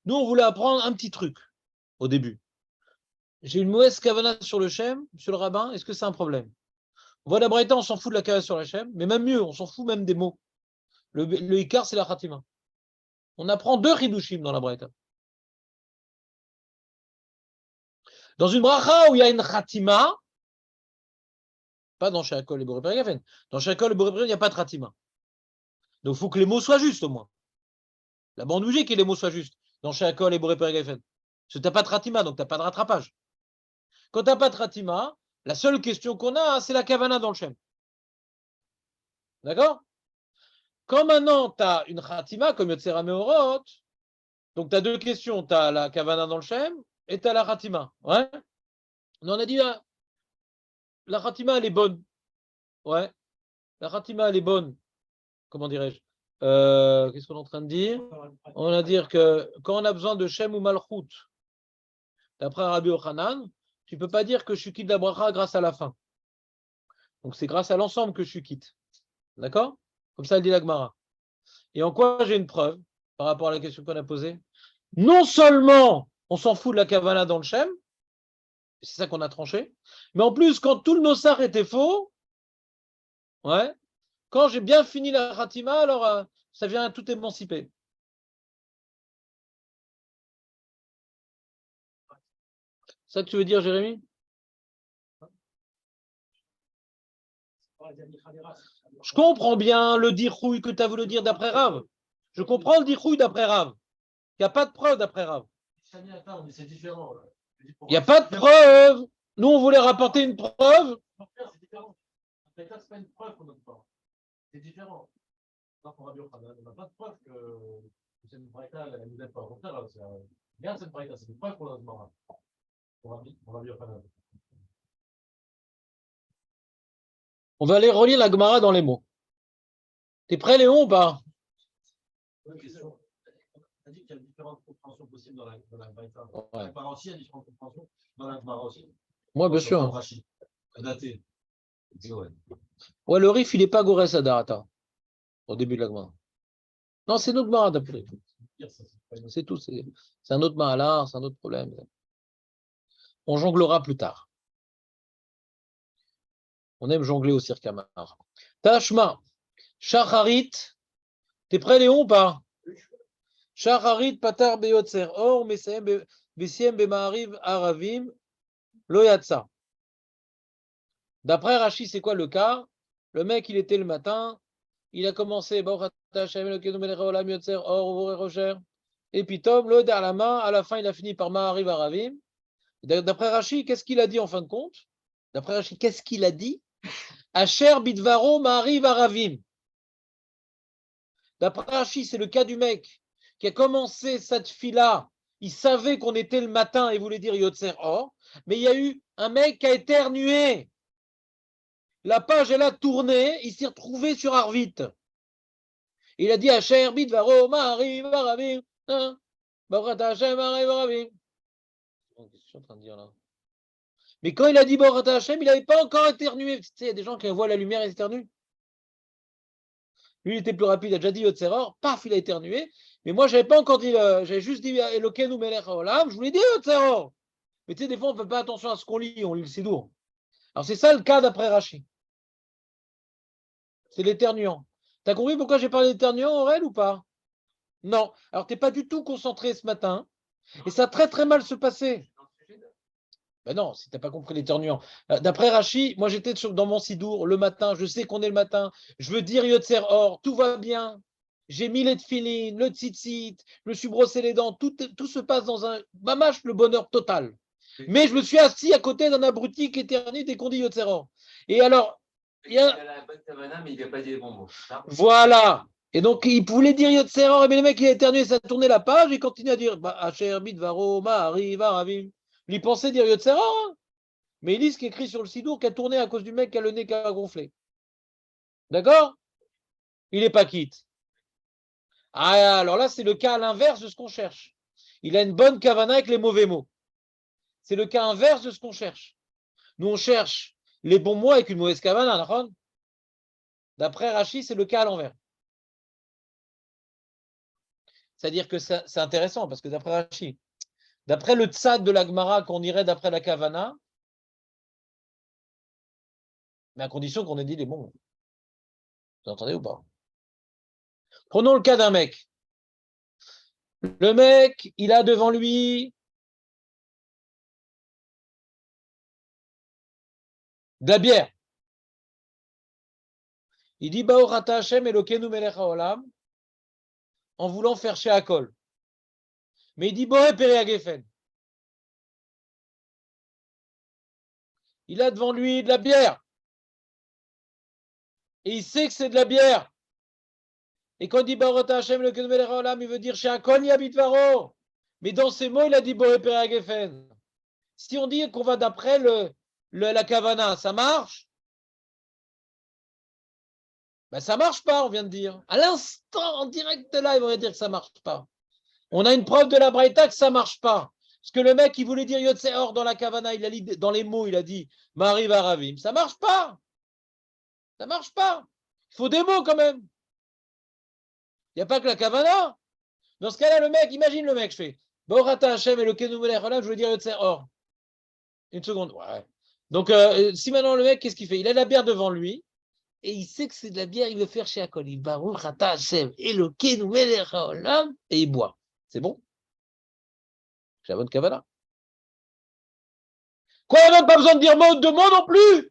Nous, on voulait apprendre un petit truc au début. J'ai une mauvaise kavana sur le Shem, monsieur le rabbin, est-ce que c'est un problème? On voit la Braïta, on s'en fout de la kavana sur le Shem, mais même mieux, on s'en fout même des mots. Le Ikar, c'est la Khatima. On apprend 2 Chidushim dans la Braïta. Dans une bracha où il y a une Khatima, pas dans Shakol et Boré Pergafen, dans Shakol et Boré Pergafen, il n'y a pas de Khatima. Donc il faut que les mots soient justes au moins. La bande bougie que les mots soient justes dans Shakol et Boré Pergafen. Parce que tu n'as pas de Khatima, donc tu n'as pas de rattrapage. Quand tu n'as pas de Khatima, la seule question qu'on a, c'est la Kavana dans le Shem. D'accord? Quand maintenant tu as une Khatima comme Yotzer Ameorot, donc tu as 2 questions. Tu as la Kavana dans le Shem et tu as la Khatima. Ouais? On a dit la Khatima elle est bonne. Ouais. La Khatima elle est bonne. Comment dirais-je? Qu'est-ce qu'on est en train de dire? On va dire que quand on a besoin de Shem ou Malchut, d'après Rabbi Yochanan, tu ne peux pas dire que je suis quitte la bracha grâce à la fin. Donc c'est grâce à l'ensemble que je suis quitte. D'accord? Comme ça, elle dit la Gemara. Et en quoi j'ai une preuve par rapport à la question qu'on a posée? Non seulement on s'en fout de la Kavanah dans le Shem, c'est ça qu'on a tranché, mais en plus, quand tout le Nossar était faux, ouais, quand j'ai bien fini la Khatima, alors ça vient tout émanciper. C'est ça que tu veux dire, Jérémy? Je comprends bien le dichouï que tu as voulu dire d'après Rav. Je comprends le dichouï d'après Rav. Il n'y a pas de preuve d'après Rav. C'est différent. Il n'y a pas de preuve. Nous, on voulait rapporter une preuve. C'est différent. C'est pas une preuve qu'on donne pas. C'est différent. On n'a pas de preuve que c'est une braïta, elle nous aide pas. Au contraire, regarde cette braïta, c'est une preuve qu'on a demandé. On va aller relire la Gemara dans les mots. T'es prêt, Léon, ou pas? On a dit qu'il y a différentes compréhensions possibles dans la braïta. Ouais. La Gemara aussi, il y a différentes compréhensions dans la Gemara aussi. Moi, bien sûr. Daté. Ouais, le Rif, il n'est pas Gorès Adarata au début de la Gemara. Non, c'est notre Gemara d'après. C'est tout. C'est un autre Mahalar, c'est un autre problème. On jonglera plus tard. On aime jongler au cirque Amar. Tashma, Shacharit. T'es prêt, Léon, ou pas? Shacharit, Patar, Beyotzer, Or, Besiem, Bemahariv, Aravim, Loyatsa. D'après Rashi, c'est quoi le cas? Le mec, il était le matin, il a commencé, et puis Tom, le derrière la main, à la fin, il a fini par Mahariv, Aravim. D'après Rashi, qu'est-ce qu'il a dit en fin de compte? D'après Rashi, qu'est-ce qu'il a dit? Asher Bidvaro Mahariv, Aravim. D'après Rashi, c'est le cas du mec qui a commencé cette fila. Il savait qu'on était le matin et voulait dire Yotzer Or, mais il y a eu un mec qui a éternué. La page, elle a tourné, il s'est retrouvé sur Arvit. Il a dit Asher Bidvaro Mahariv, Aravim. Qu'est-ce que je suis en train de dire là? Mais quand il a dit Baruch Hashem, il n'avait pas encore éternué. Tu sais, il y a des gens qui voient la lumière et éternuent. Lui, il était plus rapide, il a déjà dit Yotzeror, paf, il a éternué. Mais moi, je n'avais pas encore dit, j'avais juste dit Elokeinu Melech Haolam, je voulais dire Yotzeror. Mais tu sais, des fois, on ne fait pas attention à ce qu'on lit le Sidour. Alors, c'est ça le cas d'après Rashi. C'est l'éternuant. Tu as compris pourquoi j'ai parlé d'éternuant, Aurel, ou pas? Non. Alors, tu n'es pas du tout concentré ce matin. Et ça a très, très mal se passer. Ben non, si tu n'as pas compris l'éternuant. D'après Rashi, moi j'étais dans mon sidour le matin, je sais qu'on est le matin, je veux dire Yotzer Or, tout va bien. J'ai mis les tefilines, le tzitzit, je me suis brossé les dents, tout se passe dans un mamache, le bonheur total. Mais je me suis assis à côté d'un abruti qui éternue dès qu'on dit Yotzer Or. Et alors, il y a. Mais il n'a pas dit les bons mots. Voilà. Et donc, il voulait dire Yotzer Or, mais le mec il a éternué, ça a tourné la page, et il continue à dire Asher Bidvaro, Mahariv, Aravim. Il pensait dire Yotzer Or, hein, mais il lit ce qui est écrit sur le sidour qui a tourné à cause du mec qui a le nez qui a gonflé. D'accord? Il n'est pas quitte. Ah, alors là, c'est le cas à l'inverse de ce qu'on cherche. Il a une bonne kavana avec les mauvais mots. C'est le cas inverse de ce qu'on cherche. Nous, on cherche les bons mots avec une mauvaise kavana. D'après Rashi, c'est le cas à l'envers. C'est-à-dire que c'est intéressant parce que d'après Rashi, d'après le tzad de la Gemara qu'on irait d'après la kavana, mais à condition qu'on ait dit les bons mots. Vous entendez ou pas? Prenons le cas d'un mec. Le mec, il a devant lui de la bière. Il dit Baruch Ata Hashem Elokeinu Melech Haolam en voulant faire chez Akol. Mais il dit Boré Pere Gefen. Il a devant lui de la bière. Et il sait que c'est de la bière. Et quand il dit Baruch Ata Hashem Elokeinu Melech Haolam, il veut dire chez Akol Yabitvaro. Mais dans ces mots, il a dit Boré Pere Gefen. Si on dit qu'on va d'après la Kavana, ça marche? Ben, ça ne marche pas, on vient de dire. À l'instant, en direct là, ils vont dire que ça ne marche pas. On a une preuve de la Braïta que ça ne marche pas. Parce que le mec, il voulait dire Yotse Or dans la Kavana, il a dit, dans les mots, il a dit Marie Varavim. Ça ne marche pas. Ça ne marche pas. Il faut des mots quand même. Il n'y a pas que la Kavana. Dans ce cas-là, le mec, imagine le mec, je fais Borata Hashem et le Kenoumelech, je veux dire Yotse Or. Une seconde. Ouais. Donc, si maintenant le mec, qu'est-ce qu'il fait? Il a la bière devant lui. Et il sait que c'est de la bière, il veut faire chez Akol. Il va Borata Hashem et le Kenoumelech et il boit. C'est bon? J'ai la bonne Kavana. Quoi, on n'a pas besoin de dire mot de mots non plus.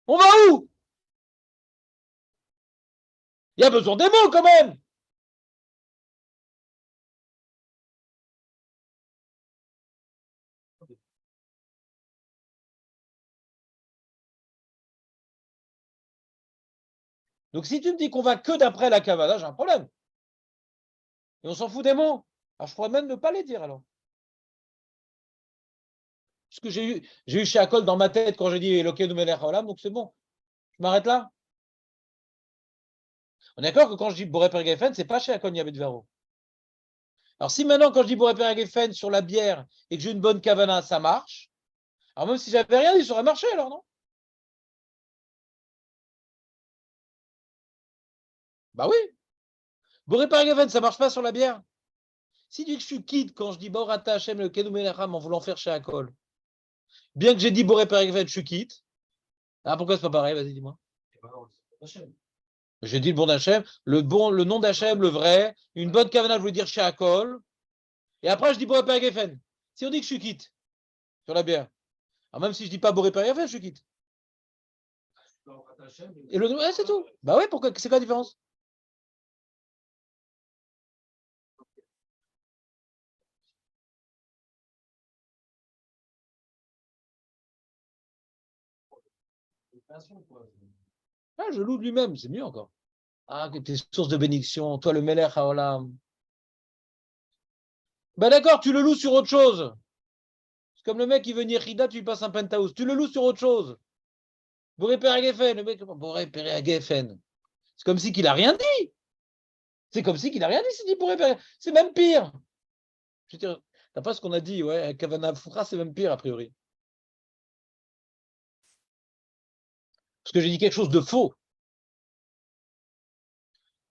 On va où? Il y a besoin des mots quand même. Donc si tu me dis qu'on va que d'après la Kavana, j'ai un problème. Et on s'en fout des mots. Alors je pourrais même ne pas les dire alors. Parce que j'ai eu chez Akol dans ma tête quand j'ai dit Elokeinu melech haolam, donc c'est bon. Je m'arrête là. On est d'accord que quand je dis Boré Pergefen, c'est pas chez Akol Yabet Vero. Alors si maintenant quand je dis Boré Pergefen sur la bière et que j'ai une bonne Kavana, ça marche. Alors même si j'avais rien dit, ça aurait marché alors, non? Bah oui. Boré Pergefen, ça marche pas sur la bière. Si tu dis que je suis quitte quand je dis Borata Hashem le Kedou Melecham en voulant faire chez Akol, bien que j'ai dit Boré Pergefen, je suis quitte. Ah, pourquoi c'est pas pareil? Vas-y, dis-moi. J'ai dit le bon d'Hachem, le nom d'Hachem, le vrai, une bonne kavana, je voulais dire chez Akol. Et après, je dis Boré Pergefen. Si on dit que je suis quitte sur la bière, alors même si je dis pas Boré Pergefen, je suis quitte. Et le nom, c'est tout. Bah ouais, pourquoi? C'est quoi la différence? Ah, je loue de lui-même, c'est mieux encore. Ah, que t'es source de bénédiction, toi le Melech Haolam. Bah d'accord, tu le loues sur autre chose. C'est comme le mec qui veut Nirida, tu lui passes un penthouse. Tu le loues sur autre chose. Boré Pergefen, le mec, Boré Pergefen. C'est comme si qu'il a rien dit. C'est comme si qu'il a rien dit, c'est dit Boré Pergefen. C'est même pire. Je veux dire, d'après ce qu'on a dit, ouais, Kavana Foura, c'est même pire a priori. Parce que j'ai dit quelque chose de faux.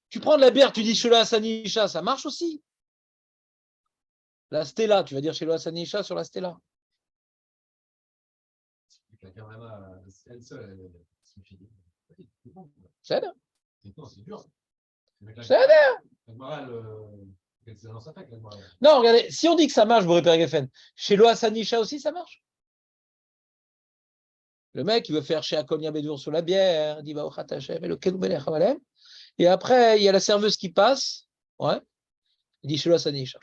Tu prends de la bière, tu dis Shela Sanisha, ça marche aussi. La Stella, tu vas dire Shela Sanisha sur la Stella. La caravane, elle seule, elle suffit. C'est C'est dur. Non, regardez, si on dit que ça marche, Boré Pergefen, chez Loa Sanisha aussi, ça marche. Le mec, il veut faire chez Akonia Bedour sur la bière, il dit et le Kedou Melech Haolam. Et après, il y a la serveuse qui passe. Ouais. Il dit chez Loa Sanisha.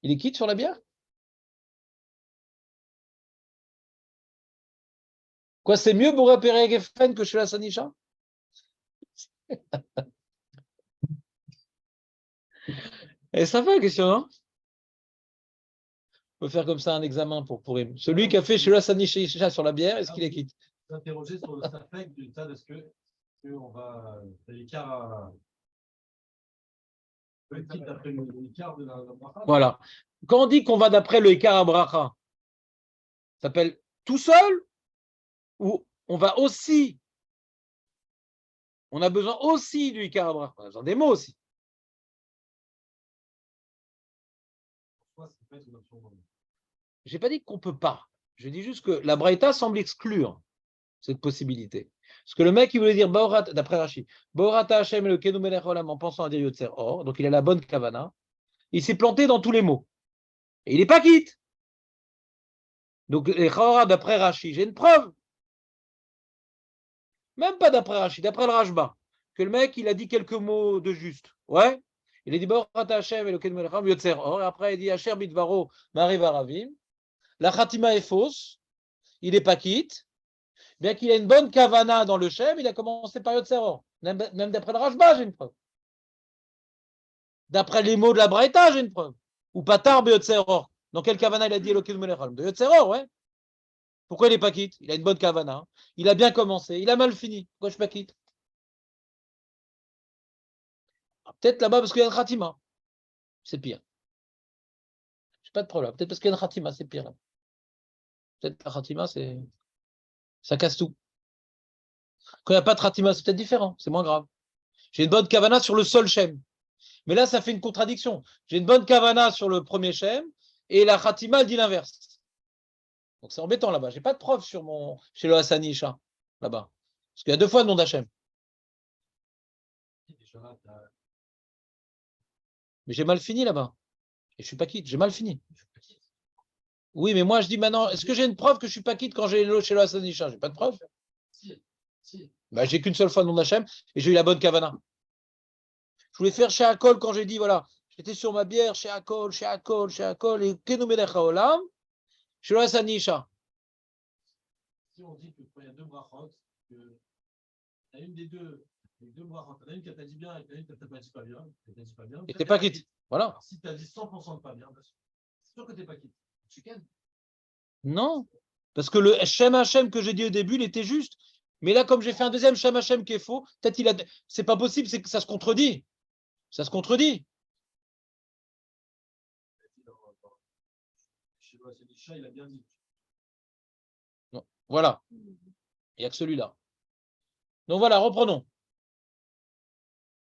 Il est quitte sur la bière? Quoi, c'est mieux Boré Pergefen que chez Loa Sanisha? Et ça fait la question, non? On peut faire comme ça un examen pour Purim. Celui qui a fait chez Loa Sanisha sur la bière, est-ce qu'il est quitte? S'interroger sur le safek du tas de ce que on va l'écart d'après l'écart de la bracha. Voilà. Quand on dit qu'on va d'après le Ikar Abracha, ça s'appelle tout seul ou on va aussi, on a besoin aussi du Ikar Abracha, on a besoin des mots aussi. Je n'ai pas dit qu'on ne peut pas. Je dis juste que la Braïta semble exclure cette possibilité. Parce que le mec, il voulait dire, d'après Rashi, Borata Hashem le Kedou Melech Haolam en pensant à dire Yotzer Or, donc il a la bonne kavana, il s'est planté dans tous les mots. Et il n'est pas quitte. Donc, les Chahora d'après Rashi, j'ai une preuve. Même pas d'après Rashi, d'après le Rashba, que le mec, il a dit quelques mots de juste. Ouais. Il a dit Borata Hashem et le Kedou Melech Haolam Yotzer Or, et après il dit Asher Bitvaro Mari Varavim. La Khatima est fausse. Il n'est pas quitte. Bien qu'il ait une bonne kavana dans le Shem, il a commencé par Yotzer Or. Même d'après le Rashba, j'ai une preuve. D'après les mots de la Braïta, j'ai une preuve. Ou Patar Yotzer Or. Dans quel kavana il a dit Elokeinu melech haolam? De Yotzer Or, ouais. Pourquoi il n'est pas quitte? Il a une bonne kavana. Il a bien commencé. Il a mal fini. Pourquoi je ne suis pas quitte? Peut-être là-bas parce qu'il y a une khatima. C'est pire. Je n'ai pas de problème. Peut-être parce qu'il y a une khatima, c'est pire. Peut-être la khatima, ça casse tout. Quand il n'y a pas de khatima, c'est peut-être différent. C'est moins grave. J'ai une bonne kavana sur le seul shem. Mais là, ça fait une contradiction. J'ai une bonne kavana sur le premier shem et la khatima, elle dit l'inverse. Donc c'est embêtant là-bas. J'ai pas de preuve chez le Hassani Isha, là-bas. Parce qu'il y a 2 fois le nom d'Hachem. Mais j'ai mal fini là-bas. Et je suis pas quitte. J'ai mal fini. Oui, mais moi je dis maintenant, est-ce que j'ai une preuve que je suis pas quitte quand j'ai chez le Hassani Isha? J'ai pas de preuve. Si. Bah, j'ai qu'une seule fois le nom d'Hachem et j'ai eu la bonne kavana. Je voulais faire chez Akol quand j'ai dit, voilà, j'étais sur ma bière, chez Akol, et Kenu Melech Haolam, chez le Hassani Isha. Si on dit que quand il y a 2 brachot, que tu as une des deux, les 2 brachot, tu as une qui t'a dit bien et une qui t'a pas dit pas bien. Et t'es pas quitte. Voilà. Alors, si tu as dit 100% de pas bien, c'est sûr que tu n'es pas quitte. Tu cannes. Non. Parce que le Shem Hashem que j'ai dit au début, il était juste. Mais là, comme j'ai fait un deuxième Shem Hashem qui est faux, peut-être c'est pas possible, c'est que ça se contredit. Ça se contredit. Chez le Hassani, il a bien dit. Non. Voilà. Il n'y a que celui-là. Donc voilà, reprenons.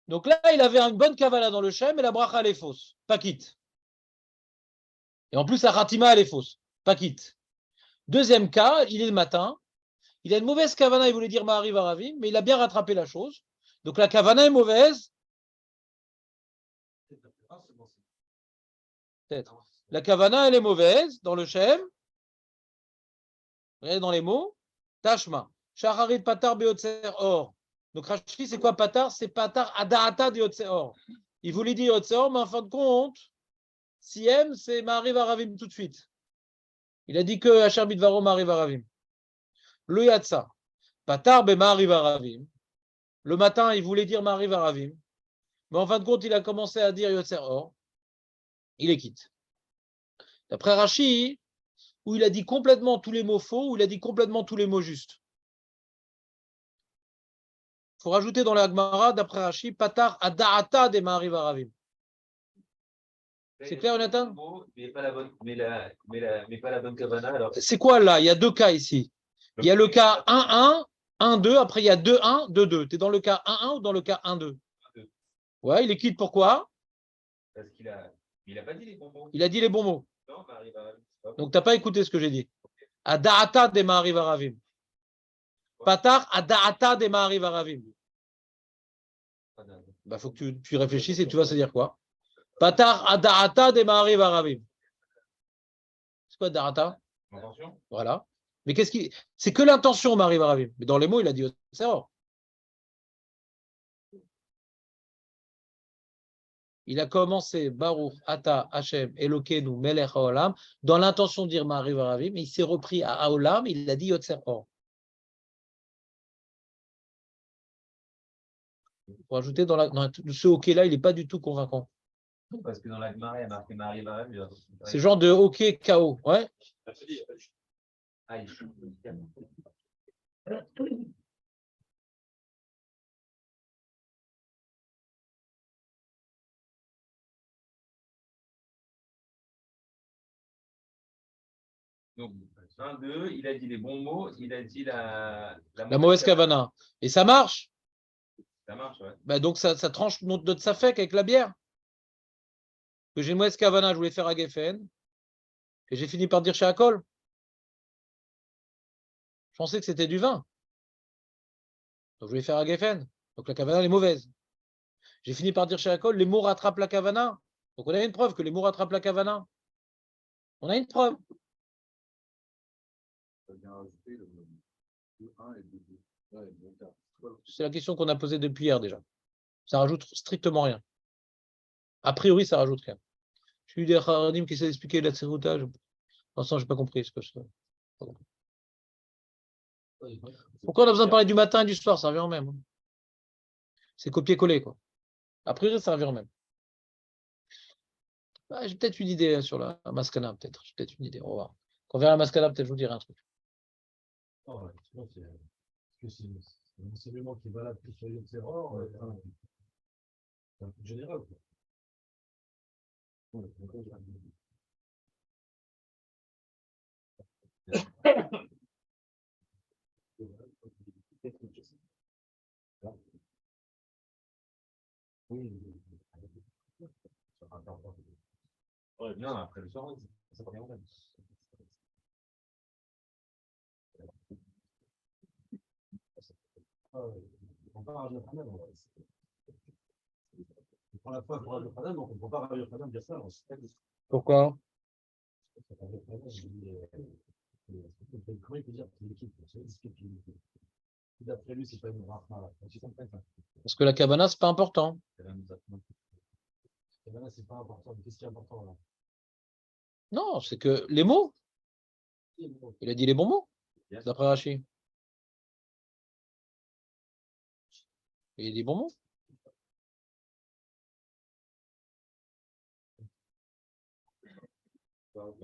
Donc là, il avait une bonne kavala dans le Shem et la bracha, elle est fausse. Pas quitte. Et en plus, la Khatima, elle est fausse. Pas quitte. Deuxième cas, il est le matin. Il a une mauvaise kavana, il voulait dire Ma'ariv Aravim, mais il a bien rattrapé la chose. Donc la kavana est mauvaise. Peut-être. La kavana, elle est mauvaise dans le Shem. Regardez dans les mots. Tashma. Shacharit patar beotser or. Donc Rashi, c'est quoi patar? C'est patar adaata de yotse or. Il voulait dire yotse or, mais en fin de compte, Siem, c'est Ma'ariv Aravim tout de suite. Il a dit que Asher Bidvaro Ma'ariv Aravim. Le Yatsa. Patar be Ma'ariv Aravim. Le matin, il voulait dire Ma'ariv Aravim. Mais en fin de compte, il a commencé à dire Yotzer Or. Il est quitte. D'après Rashi, où il a dit complètement tous les mots faux, où il a dit complètement tous les mots justes. Il faut rajouter dans la Gemara, d'après Rashi, Patar Ada'ata de Ma'ariv Aravim. C'est clair, Jonathan? Mais pas la bonne, mais pas la bonne kavana, alors. C'est quoi là? Il y a 2 cas ici. Il y a le cas 1-1, 1-2, après il y a 2-1, 2-2. Tu es dans le cas 1-1 ou dans le cas 1-2? Ouais, il est quitte, pourquoi? Parce qu'il a pas dit les bons mots. Il a dit les bons mots. Non, Ma'ariv Aravim, c'est pas bon. Donc, tu n'as pas écouté ce que j'ai dit. Ada'ata de Ma'ariv Aravim. Patar Ada'ata de Ma'ariv Aravim. Bah, faut que tu réfléchisses et tu vas se dire quoi? Patar Ada'ata de Ma'ariv Aravim. C'est quoi Ada'ata? Attention. Voilà. Mais qu'est-ce qui. C'est que l'intention, Ma'ariv Aravim. Mais dans les mots, il a dit c'est or. Il a commencé Baruch Ata Hashem Elokeinu Melech Haolam dans l'intention de dire Ma'ariv Aravim, mais il s'est repris à Haolam, il a dit Yotzer Or. Pour ajouter dans ce hockey-là, il n'est pas du tout convaincant. Parce que dans la Gemara, il y a marqué Ma'ariv Aravim. C'est le genre de hockey KO. Ouais. Aïe. Donc, 1, 2, il a dit les bons mots, il a dit la mauvaise kavana. Et ça marche. Ça marche, ouais. Bah donc ça tranche notre safek avec la bière. Que j'ai une mauvaise kavana, je voulais faire à Geffen. Et j'ai fini par dire chez Akol. Je pensais que c'était du vin. Donc je voulais faire à Geffen. Donc la kavana elle est mauvaise. J'ai fini par dire chez Akol, les mots rattrapent la kavana. Donc on a une preuve que les mots rattrapent la kavana. On a une preuve. C'est la question qu'on a posée depuis hier déjà. Ça rajoute strictement rien. A priori, ça rajoute rien. J'ai eu des haradim qui essaient d'expliquer la tserouta. Pour l'instant, je n'ai pas compris ce que je fais. Pourquoi on a besoin de parler du matin et du soir? Ça revient au même. C'est copier-coller, quoi. A priori, ça revient au même. J'ai peut-être une idée sur la Maskana, peut-être. J'ai peut-être une idée. On va voir. Quand on verra la Maskana, peut-être je vous dirai un truc. Non, effectivement, c'est un enseignement qui est valable que sur les erreurs, c'est un peu général, quoi. Ouais, oui, Ouais, non, après le soir, ça va bien. on part à Rabbi Yochanan, on prend la foi pour Rabbi Yochanan, donc on ne peut pas Rabbi Yochanan dire ça. Pourquoi? Comment il peut dire qu'il est équipe? D'après lui, c'est pas une bracha. Tu comprends ça? Parce que la Kavana, c'est pas important. Et là, c'est pas important. Mais qu'est-ce qui est important là? Non, c'est que les mots, il a dit les bons mots, d'après Rashi. Il a dit bons mots.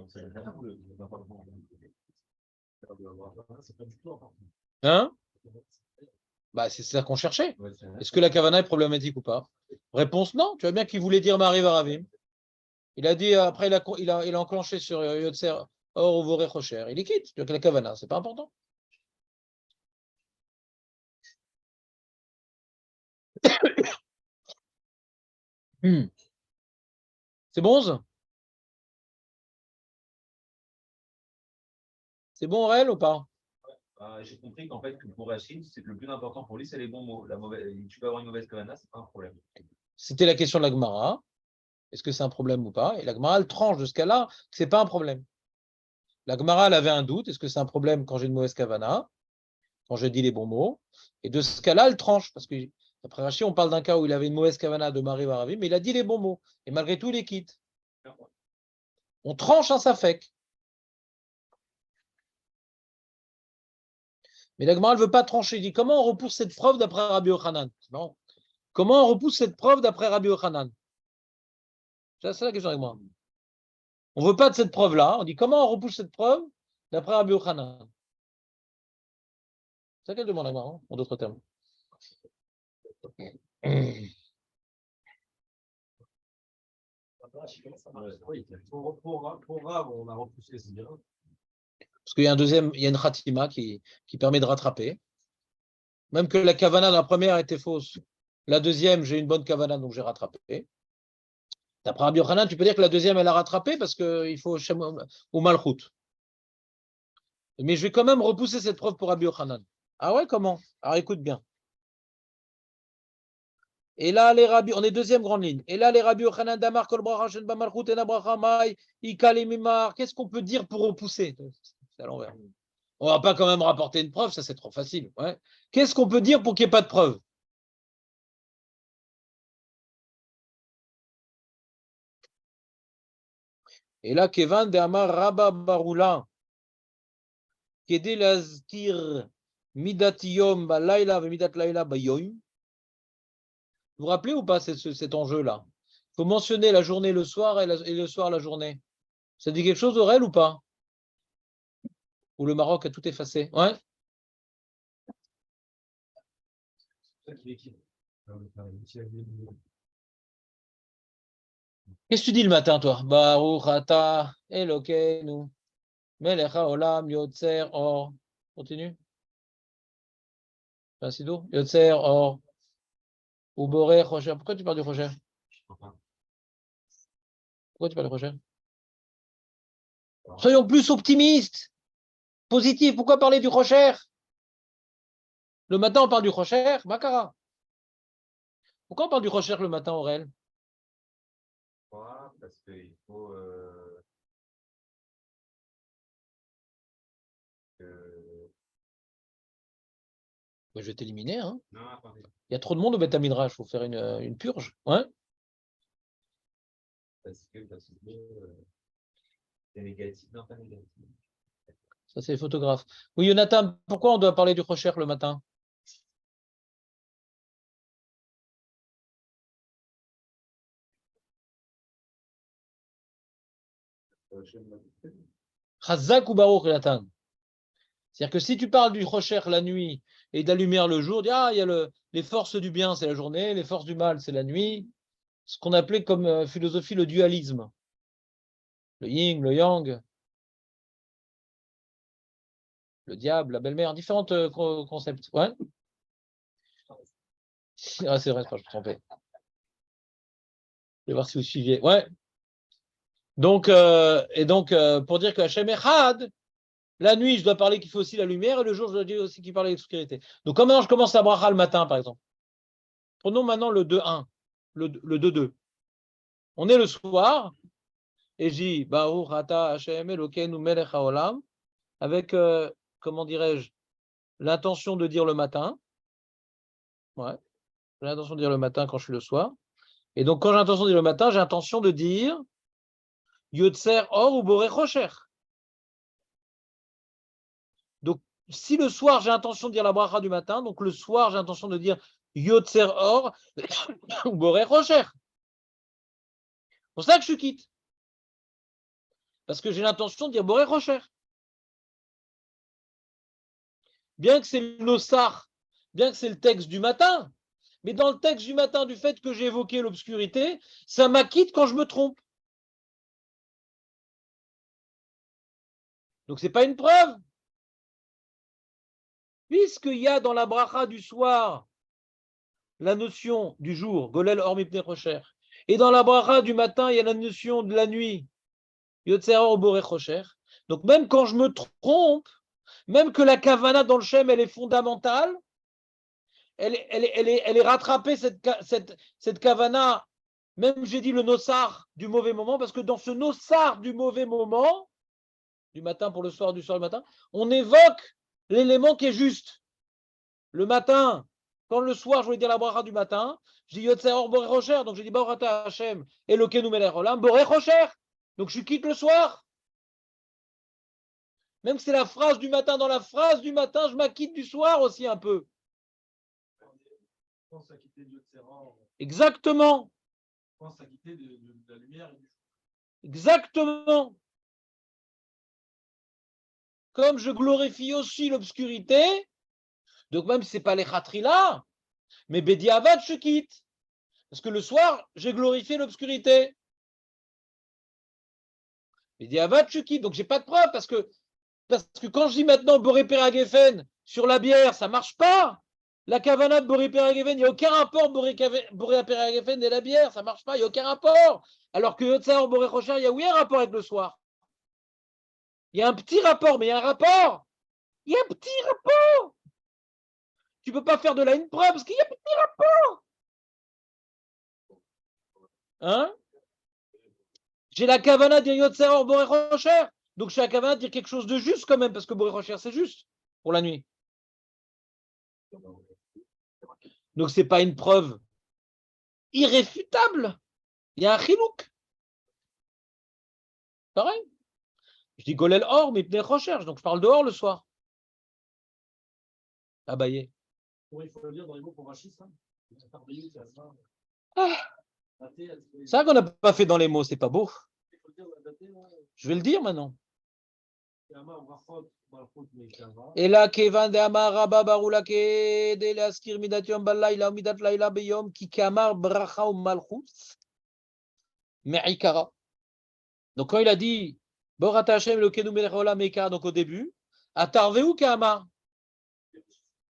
C'est pas du tout important. Hein? Bah, c'est ça qu'on cherchait. Est-ce que la Kavana est problématique ou pas? Réponse non. Tu vois bien qu'il voulait dire Marie Varavim. Il a dit, après, il a enclenché sur Yotzer Or ou Voré Rocher. Il est quitte. Tu vois que la Kavana, c'est pas important. C'est bon, ça? C'est bon, Aurel, ou pas? J'ai compris qu'en fait, que pour Rachid, c'est que le plus important pour lui, c'est les bons mots. Tu peux avoir une mauvaise kavana, c'est pas un problème. C'était la question de la Gemara. Est-ce que c'est un problème ou pas? Et la Gemara, elle tranche de ce cas-là, c'est pas un problème. La Gemara, elle avait un doute. Est-ce que c'est un problème quand j'ai une mauvaise kavana, quand je dis les bons mots? Et de ce cas-là, elle tranche. Parce que, après Rachid, on parle d'un cas où il avait une mauvaise kavana de Marie Varavim, mais il a dit les bons mots. Et malgré tout, il les quitte. On tranche un safek. Mais la Gemara, elle ne veut pas trancher. Il dit comment on repousse cette preuve d'après Rabbi Yochanan? Non. Comment on repousse cette preuve d'après Rabbi Yochanan? C'est la question avec moi. On ne veut pas de cette preuve-là. On dit comment on repousse cette preuve d'après Rabbi Yochanan? C'est ça qu'elle demande à moi, en d'autres termes. Oui, pour Rav, on a repoussé, c'est bien. Parce qu'il y a il y a une khatima qui permet de rattraper. Même que la kavana de la première était fausse. La deuxième, j'ai une bonne kavana, donc j'ai rattrapé. D'après Rabbi Yochanan, tu peux dire que la deuxième, elle a rattrapé parce qu'il faut ou malchut. Mais je vais quand même repousser cette preuve pour Rabbi Yochanan. Ah ouais, comment? Alors écoute bien. Et là, les Rabbi, on est deuxième grande ligne. Et là, les Rabbi Yochanan Damar, Kol Bracha, Shen Bamalchut, Ena Bracha, Mai, Ikal et Mimar. Qu'est-ce qu'on peut dire pour repousser? C'est à l'envers. On va pas quand même rapporter une preuve, ça c'est trop facile. Ouais. Qu'est-ce qu'on peut dire pour qu'il n'y ait pas de preuve? Et là, Kevan de Amar Rabba Barula, Kede Laztir Midatiyom Balayla Midat Layla Bayoim. Vous vous rappelez ou pas cet enjeu-là? Il faut mentionner la journée le soir et le soir la journée. Ça dit quelque chose, Aurel, ou pas? Ou le Maroc a tout effacé? Ouais. Qu'est-ce que tu dis le matin, toi? Baruch ata Elokeinu melech haolam yotzer or. Continue. C'est tout. Yotzer or. Ou boré rocher. Pourquoi tu parles du rocher? Pourquoi tu parles du rocher? Soyons plus optimistes, positifs. Pourquoi parler du rocher? Le matin, on parle du rocher, Makara. Pourquoi on parle du rocher le matin, Aurel? Pourquoi? Parce qu'il faut que... Je vais t'éliminer. Hein. Non, attendez. Il y a trop de monde au Beth Midrash. Il faut faire une purge. Ouais. Parce que c'est négatif. Non, pas négatif. Ça, c'est les photographes. Oui, Jonathan, pourquoi on doit parler du rocher le matin? Chazak ou Baruch, Jonathan? C'est-à-dire que si tu parles du rocher la nuit et de la lumière le jour, dis, ah, il y a les forces du bien, c'est la journée, les forces du mal, c'est la nuit. Ce qu'on appelait comme philosophie le dualisme. Le yin, le yang, le diable, la belle-mère, différents concepts. Ouais. Ah, c'est vrai, je me suis trompé. Je vais voir si vous suiviez. Ouais. Donc, pour dire que Hachem Echad, la nuit, je dois parler qu'il faut aussi la lumière, et le jour, je dois dire aussi qu'il parle de l'obscurité. Donc, comme maintenant, je commence la bracha le matin, par exemple. Prenons maintenant le 2-1, le 2-2. On est le soir, et je dis, Baruch Ata Hashem Elokeinu Melech HaOlam, avec, comment dirais-je, l'intention de dire le matin. Ouais. J'ai l'intention de dire le matin quand je suis le soir. Et donc, quand j'ai l'intention de dire le matin, j'ai l'intention de dire Yotzer Or ou Boré Rocher. Donc, si le soir, j'ai l'intention de dire la bracha du matin, donc le soir, j'ai l'intention de dire Yotzer Or ou Boré Rocher. C'est pour ça que je quitte. Parce que j'ai l'intention de dire Boré Rocher. Bien que c'est le Nossar, bien que c'est le texte du matin, mais dans le texte du matin, du fait que j'ai évoqué l'obscurité, ça m'acquitte quand je me trompe. Donc, ce n'est pas une preuve. Puisqu'il y a dans la bracha du soir la notion du jour, Golel Or Mipnei Rocher, et dans la bracha du matin, il y a la notion de la nuit, Yotzer Or Boré Rocher. Donc même quand je me trompe, même que la kavana dans le Shem, elle est fondamentale, elle est rattrapée, cette kavana, même j'ai dit le nossar du mauvais moment, parce que dans ce nossar du mauvais moment, du matin pour le soir, du soir au matin, on évoque l'élément qui est juste. Le matin, quand le soir, je voulais dire la bracha du matin, je dis Yotzer Or Boré Rocher, donc j'ai dit Baruch Ata Hashem Elokeinu Melech Olam, Boré Rocher. Donc je quitte le soir. Même si c'est la phrase du matin, dans la phrase du matin, je m'acquitte du soir aussi un peu. Je pense à quitter le terrain. Exactement. Je pense à quitter de la lumière et du jour. Exactement. Comme je glorifie aussi l'obscurité, donc même si ce n'est pas les khatrila, mais Bediavad, je quitte. Parce que le soir, j'ai glorifié l'obscurité. Bediavad, je quitte. Donc, je n'ai pas de preuve parce que quand je dis maintenant Boré Peragefen sur la bière, ça ne marche pas. La kavana de Boré Peragefen, il n'y a aucun rapport Boré Peragefen et la bière, ça ne marche pas, il n'y a aucun rapport. Alors que Yotzer Or Boré Rocher, il y a oui un rapport avec le soir. Il y a un petit rapport, mais il y a un rapport. Il y a un petit rapport. Tu ne peux pas faire de là une preuve parce qu'il y a un petit rapport. Hein? J'ai la kavana de dire Yotzer Or Boré Rocher. Donc, je suis la kavana de dire quelque chose de juste quand même, parce que Boré Rocher, c'est juste pour la nuit. Donc, ce n'est pas une preuve irréfutable. Il y a un chilouk. Pareil. Je dis Golel Or, mais Pnei Rocher. Donc, je parle dehors le soir. Abayé. Oui, il faut le dire dans les mots pour Rachid, ça. C'est vrai qu'on n'a pas fait dans les mots, c'est pas beau. Je vais le dire maintenant. Et là, Kevan de Amar Rabba Barulake de l'Askir Midat Yom Balayla Midat Laila Beyom qui Kamar Bracha ou Malchus Me'ikara. Donc quand il a dit Borata Hashem Elokeinu Melech Haolam Me'ikara, donc au début, à Tarveu Kamar.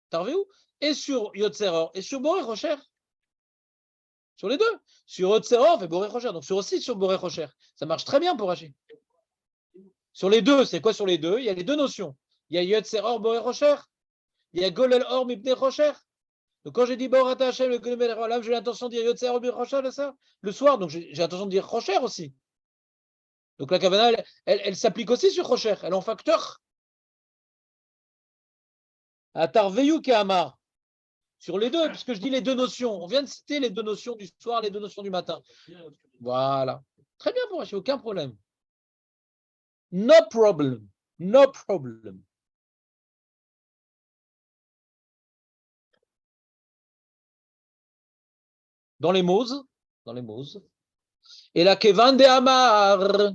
Tarveu et sur Yotzer Or et sur Boré Rocher. Sur les deux. Sur Yotzer Or et Boré Rocher. Donc sur Boré Rocher. Ça marche très bien pour Rachid. Sur les deux, c'est quoi sur les deux? Il y a les deux notions. Il y a Yotzer Or Boré Rocher. Il y a Golel Or Mipnei Rocher. Donc quand j'ai dit Borata Hashem le Golel Olam, j'ai l'intention de dire Yotzer Or Boré Rocher le soir. Donc j'ai l'intention de dire Rocher aussi. Donc la Kavana, elle s'applique aussi sur Rocher. Elle est en facteur. À Tarveyou Kehamar. Sur les deux, puisque je dis les deux notions. On vient de citer les deux notions du soir, les deux notions du matin. Voilà. Très bien pour Rachid, aucun problème. No problem. No problem. Dans les Moses. Et la Kevan de Amar.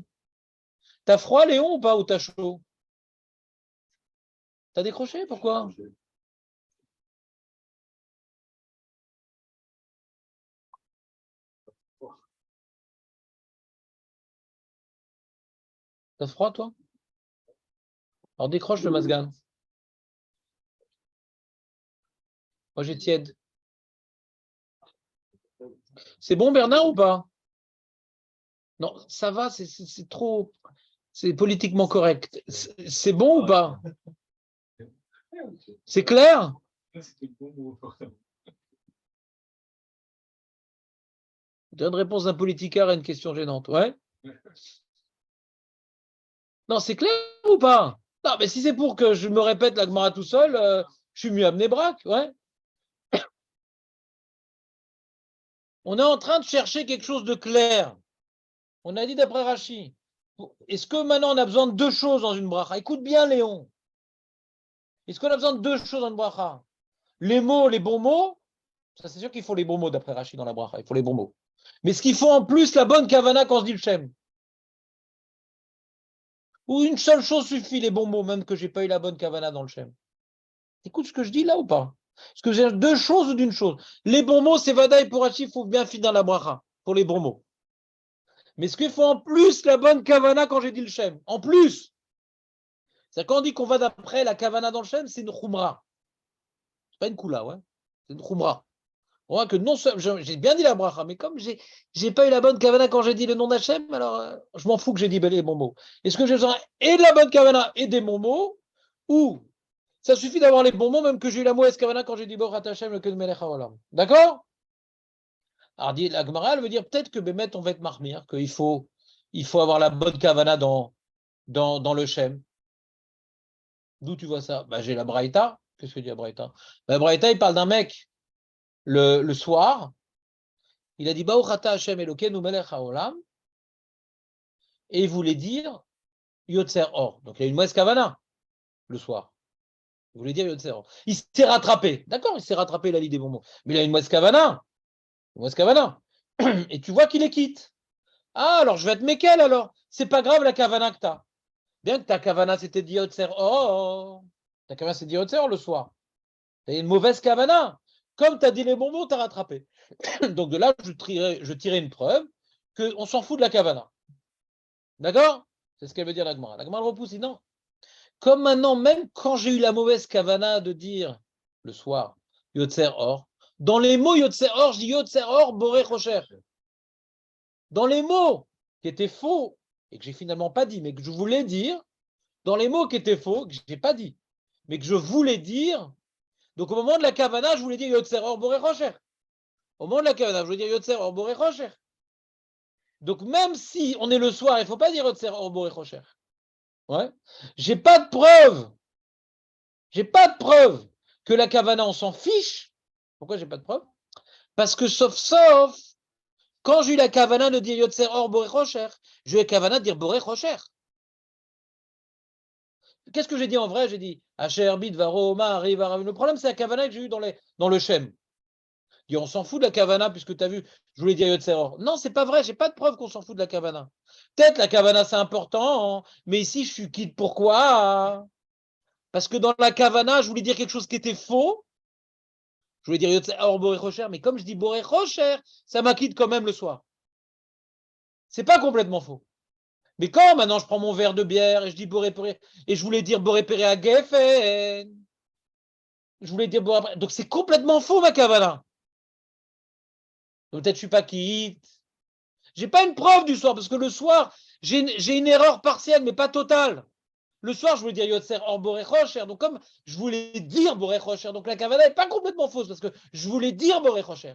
T'as froid, Léon, ou pas, ou t'as chaud? T'as décroché? Pourquoi? T'as froid, toi? Alors décroche le masgan. Moi, j'ai tiède. C'est bon, Bernard, ou pas? Non, ça va, c'est trop. C'est politiquement correct. C'est bon ou pas? C'est clair? C'était le bon mot. Une réponse d'un politicard à une question gênante. Ouais? Non, c'est clair ou pas? Non, mais si c'est pour que je me répète la Gemara tout seul, je suis mieux à Bnei-Brak, ouais. On est en train de chercher quelque chose de clair. On a dit d'après Rachi. Est-ce que maintenant on a besoin de deux choses dans une bracha? Écoute bien, Léon. Est-ce qu'on a besoin de deux choses dans une bracha? Les mots, les bons mots. Ça, c'est sûr qu'il faut les bons mots d'après Rachi dans la bracha. Il faut les bons mots. Mais ce qu'il faut en plus, la bonne kavana quand on se dit le Shem. Ou une seule chose suffit, les bons mots, même que j'ai pas eu la bonne kavana dans le Shem. Écoute ce que je dis là ou pas? Est-ce que j'ai deux choses ou d'une chose? Les bons mots, c'est Vadaï pour Rachi, il faut bien finir la bracha pour les bons mots. Mais ce qu'il faut en plus, la bonne kavana quand j'ai dit le Shem. En plus. C'est quand on dit qu'on va d'après la kavana dans le Shem, c'est une khumra. C'est pas une kula, ouais. C'est une khumra. On voit que non seulement, j'ai bien dit la bracha, mais comme j'ai pas eu la bonne kavana quand j'ai dit le nom d'Hachem, alors je m'en fous que j'ai dit les bons mots. Est-ce que j'ai besoin et de la bonne kavana et des bons mots, ou ça suffit d'avoir les bons mots, même que j'ai eu la mauvaise kavana quand j'ai dit Borat Hachem, le Ken Melech Haolam. D'accord? Alors, la Gemara, elle veut dire peut-être que Bémet, on va être marmire, qu'il faut avoir la bonne kavana dans le Shem. D'où tu vois ça? Bah, j'ai la Braïta. Qu'est-ce que dit la Braïta? La Braïta, il parle d'un mec le soir. Il a dit Baruch Hashem Elokeinu melech haolam, et il voulait dire Yotzer Or. Donc il y a une mauvaise kavana le soir. Il voulait dire Yotzer Or. Il s'est rattrapé. D'accord, il s'est rattrapé, il a dit des bons mots. Mais il a une mauvaise kavana. Une mauvaise kavana. Et tu vois qu'il est quitte. Ah, alors je vais être Mekel alors. C'est pas grave la kavana que tu as. Bien que ta kavana c'était dit Yotzer Or. Ta kavana c'était dit Yotzer Or le soir. Tu as une mauvaise kavana. Comme tu as dit les bons mots, tu as rattrapé. Donc de là, je tirais une preuve qu'on s'en fout de la kavana. D'accord? C'est ce qu'elle veut dire la Gemara. La Gemara le repousse, dit non. Comme maintenant, même quand j'ai eu la mauvaise kavana de dire le soir, Yotzer Or, dans les mots Yotzer Or, je dis Yotzer Or, Boré Rocher. Dans les mots qui étaient faux, et que j'ai finalement pas dit, mais que je voulais dire, dans les mots qui étaient faux, que je n'ai pas dit, mais que je voulais dire, donc au moment de la kavana, je voulais dire Yotzer Or, Boré Rocher. Au moment de la kavana, je voulais dire Yotzer Or, Boré Rocher. Donc, même si on est le soir, il ne faut pas dire Yotzer Or Boré Rocher. Ouais. J'ai pas de preuve. J'ai pas de preuve que la kavana, on s'en fiche. Pourquoi j'ai pas de preuve? Parce que sauf, quand j'ai eu la kavana de dire Yotzer Or Boré Rocher, j'ai eu la kavana de dire Boré Rocher. Qu'est-ce que j'ai dit en vrai? J'ai dit Asher Bid Varoma arrive. Le problème, c'est la kavana que j'ai eu dans le Shem. On s'en fout de la kavana puisque tu as vu, je voulais dire Yotzer Or. Non, c'est pas vrai, j'ai pas de preuve qu'on s'en fout de la kavana. Peut-être la kavana c'est important, hein, mais ici je suis quitte. Pourquoi? Parce que dans la kavana, je voulais dire quelque chose qui était faux. Je voulais dire Yotzer Or Boré Rocher, mais comme je dis Boré Rocher, ça m'acquitte quand même le soir. C'est pas complètement faux. Mais quand maintenant je prends mon verre de bière et je dis Boré Péré, et je voulais dire Boré Péré à Geffen, je voulais dire Boré. Donc c'est complètement faux ma kavana. Peut-être je suis pas quitte. J'ai pas une preuve du soir, parce que le soir, j'ai une erreur partielle, mais pas totale. Le soir, je voulais dire Yotzer Or Boré Rocher. Donc, comme je voulais dire Boré Rocher, donc la kavana n'est pas complètement fausse, parce que je voulais dire Boré Rocher.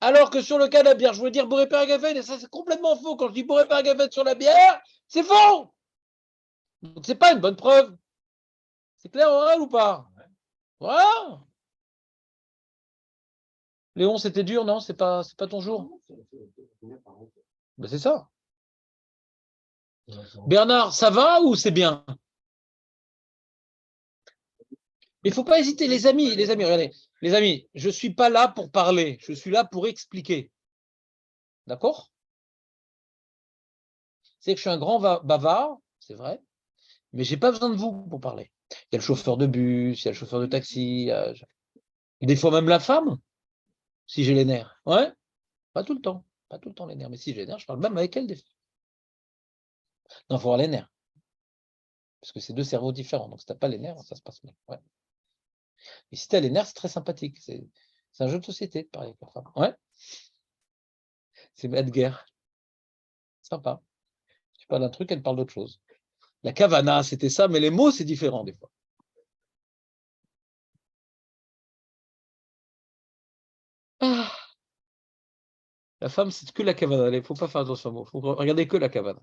Alors que sur le cas de la bière, je voulais dire Boré Pergafen, et ça, c'est complètement faux. Quand je dis Boré Pergafen sur la bière, c'est faux. Donc, c'est pas une bonne preuve. C'est clair, oral ou pas? Voilà. Léon, c'était dur, non? C'est pas ton jour? Ben, c'est ça. Bernard, ça va ou c'est bien? Mais il ne faut pas hésiter, les amis, regardez. Les amis, je ne suis pas là pour parler, je suis là pour expliquer. D'accord? C'est que je suis un grand bavard, c'est vrai, mais je n'ai pas besoin de vous pour parler. Il y a le chauffeur de bus, il y a le chauffeur de taxi, et des fois même la femme, si j'ai les nerfs. Ouais, pas tout le temps. Pas tout le temps les nerfs, mais si j'ai les nerfs, je parle même avec elle des fois. Non, il faut avoir les nerfs. Parce que c'est deux cerveaux différents. Donc si tu n'as pas les nerfs, ça se passe bien. Ouais. Et si tu as les nerfs, c'est très sympathique. C'est un jeu de société de parler avec la femme. Ouais. C'est Edgar. Sympa. Tu parles d'un truc, elle parle d'autre chose. La kavana, c'était ça, mais les mots, c'est différent des fois. Ah. La femme, c'est que la kavana. Il ne faut pas faire attention aux mots. Il faut regarder que la kavana.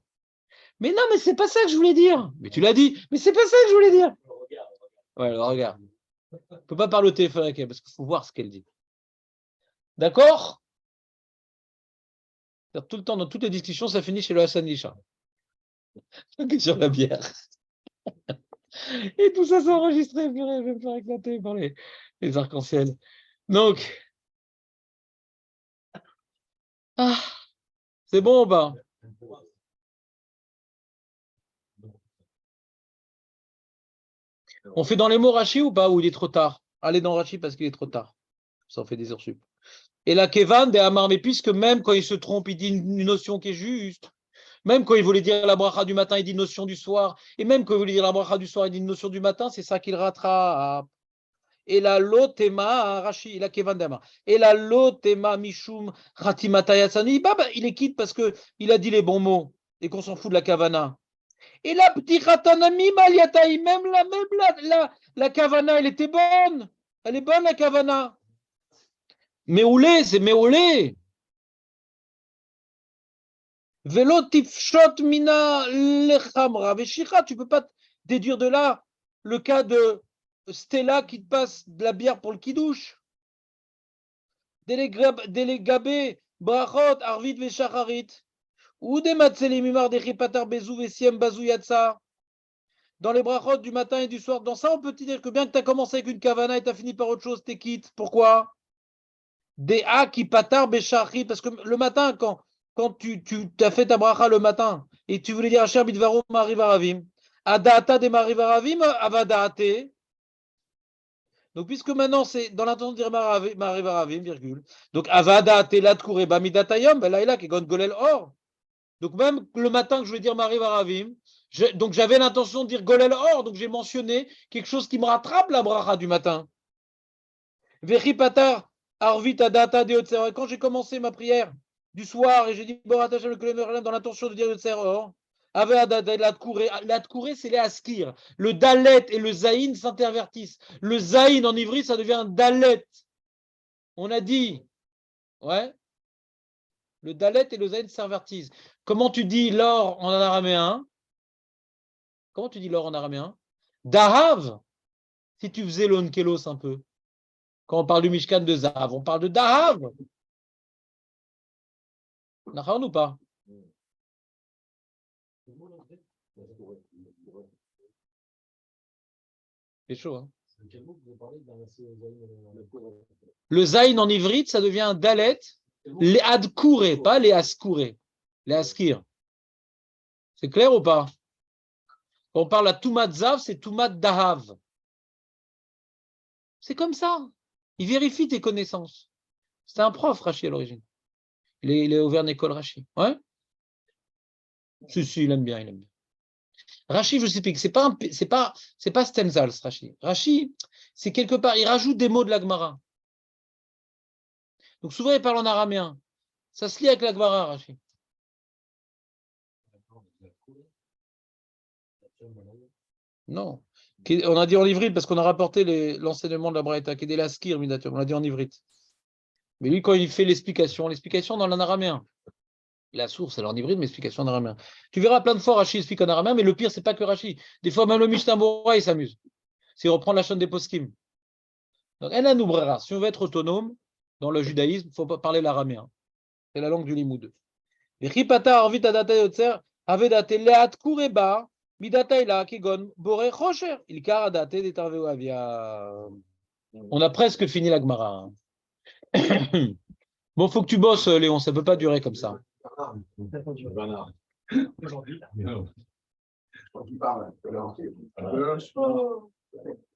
Mais non, mais c'est pas ça que je voulais dire. Mais tu l'as dit. Mais c'est pas ça que je voulais dire. Ouais, alors regarde. On ne peut pas parler au téléphone avec elle parce qu'il faut voir ce qu'elle dit. D'accord? Tout le temps, dans toutes les discussions, ça finit chez le Hassan Lisha. Sur la bière. Et tout ça, c'est enregistré. Purée, je vais me faire éclater par les arcs-en-ciel. Donc, c'est bon, bah. On fait dans les mots Rachi ou pas? Ou il est trop tard? Allez dans Rachi parce qu'il est trop tard. Ça en fait des heures sup. Et la Kevan des Amar, mais puisque même quand il se trompe, il dit une notion qui est juste. Même quand il voulait dire la bracha du matin, il dit une notion du soir. Et même quand il voulait dire la bracha du soir, il dit une notion du matin, c'est ça qu'il rattrape. Et la lotema, Rachi, la Kevan des Amar. Et la lotema mishum ratimatayasani. Il est quitte parce qu'il a dit les bons mots et qu'on s'en fout de la Kavana. Et la petite ratanami maliataï, même la Kavana, elle était bonne. Elle est bonne, la Kavana. Méoulé, c'est méoulé. Vélo tifshot mina lechamra veshira. Tu peux pas déduire de là le cas de Stella qui te passe de la bière pour le kidouche. Délégabé, brachot, arvit veshacharit. Ou des matzeli mimar des ripatar bezou vesiem bazou yatsa. Dans les brachot du matin et du soir, dans ça, on peut te dire que bien que tu as commencé avec une kavana et tu as fini par autre chose, t'es quitte. Pourquoi? Des a qui patar beshachri. Parce que le matin, quand tu as fait ta bracha le matin et tu voulais dire Asher bidvarum marivaravim, adata de marivaravim avadaate. Donc, puisque maintenant c'est dans l'intention de dire marivaravim, virgule. Donc, avadaate latkoure bamidatayom, ben là, il a qui gon golel or. Donc, même le matin que je voulais dire marivaravim, donc j'avais l'intention de dire golel or, donc j'ai mentionné quelque chose qui me rattrape la bracha du matin. Vechipatar arvit adata de otser. Quand j'ai commencé ma prière du soir et j'ai dit bon, attaché le kolem dans l'intention de dire otser or, avait adata l'atkouré, c'est les askir. Le dalet et le zaïn s'intervertissent. Le zaïn en ivri, ça devient un dalet. On a dit, ouais, le dalet et le zaïn s'invertissent. Comment tu dis l'or en araméen? Comment tu dis l'or en araméen? Dahav, si tu faisais l'onkelos un peu. Quand on parle du Mishkan de Zahav, on parle de Dahav. Nachon ou pas? C'est chaud, hein? Le Zayn en ivrite, ça devient un Dalet, les Adkouré, pas les Askouré, les Askir. C'est clair ou pas? Quand on parle à Toumat Zav, c'est Toumat Dahav. C'est comme ça. Il vérifie tes connaissances. C'est un prof, Rachi, à l'origine. Il est ouvert une école, Rachi. Ouais? Si, il aime bien, il aime bien. Rachi, je vous explique, c'est pas Stenzals, Rachi. Rachi, c'est quelque part, il rajoute des mots de la Gemara. Donc souvent, il parle en araméen. Ça se lie avec la Gemara, Rachi. Non. On a dit en ivrite parce qu'on a rapporté l'enseignement de la Braïta, qui est des laskir, on a dit en ivrite. Mais lui, quand il fait l'explication dans l'araméen. La source, elle est en hybride, mais l'explication en araméen. Tu verras plein de fois Rachi explique en araméen, mais le pire, c'est pas que Rachi. Des fois, même le Mishnah Bora, il s'amuse. S'il reprend la chaîne des poskim. Donc, elle a nous brera. Si on veut être autonome dans le judaïsme, il ne faut pas parler l'araméen. C'est la langue du limoud. Ripata arvit adata yotzer, avedate leat kureba, midata ila kigon, bore chocher, ilkar adate detarveu avia. On a presque fini la Gemara. Bon, faut que tu bosses, Léon, ça ne peut pas durer comme ça. Bernard. Aujourd'hui, Ouais.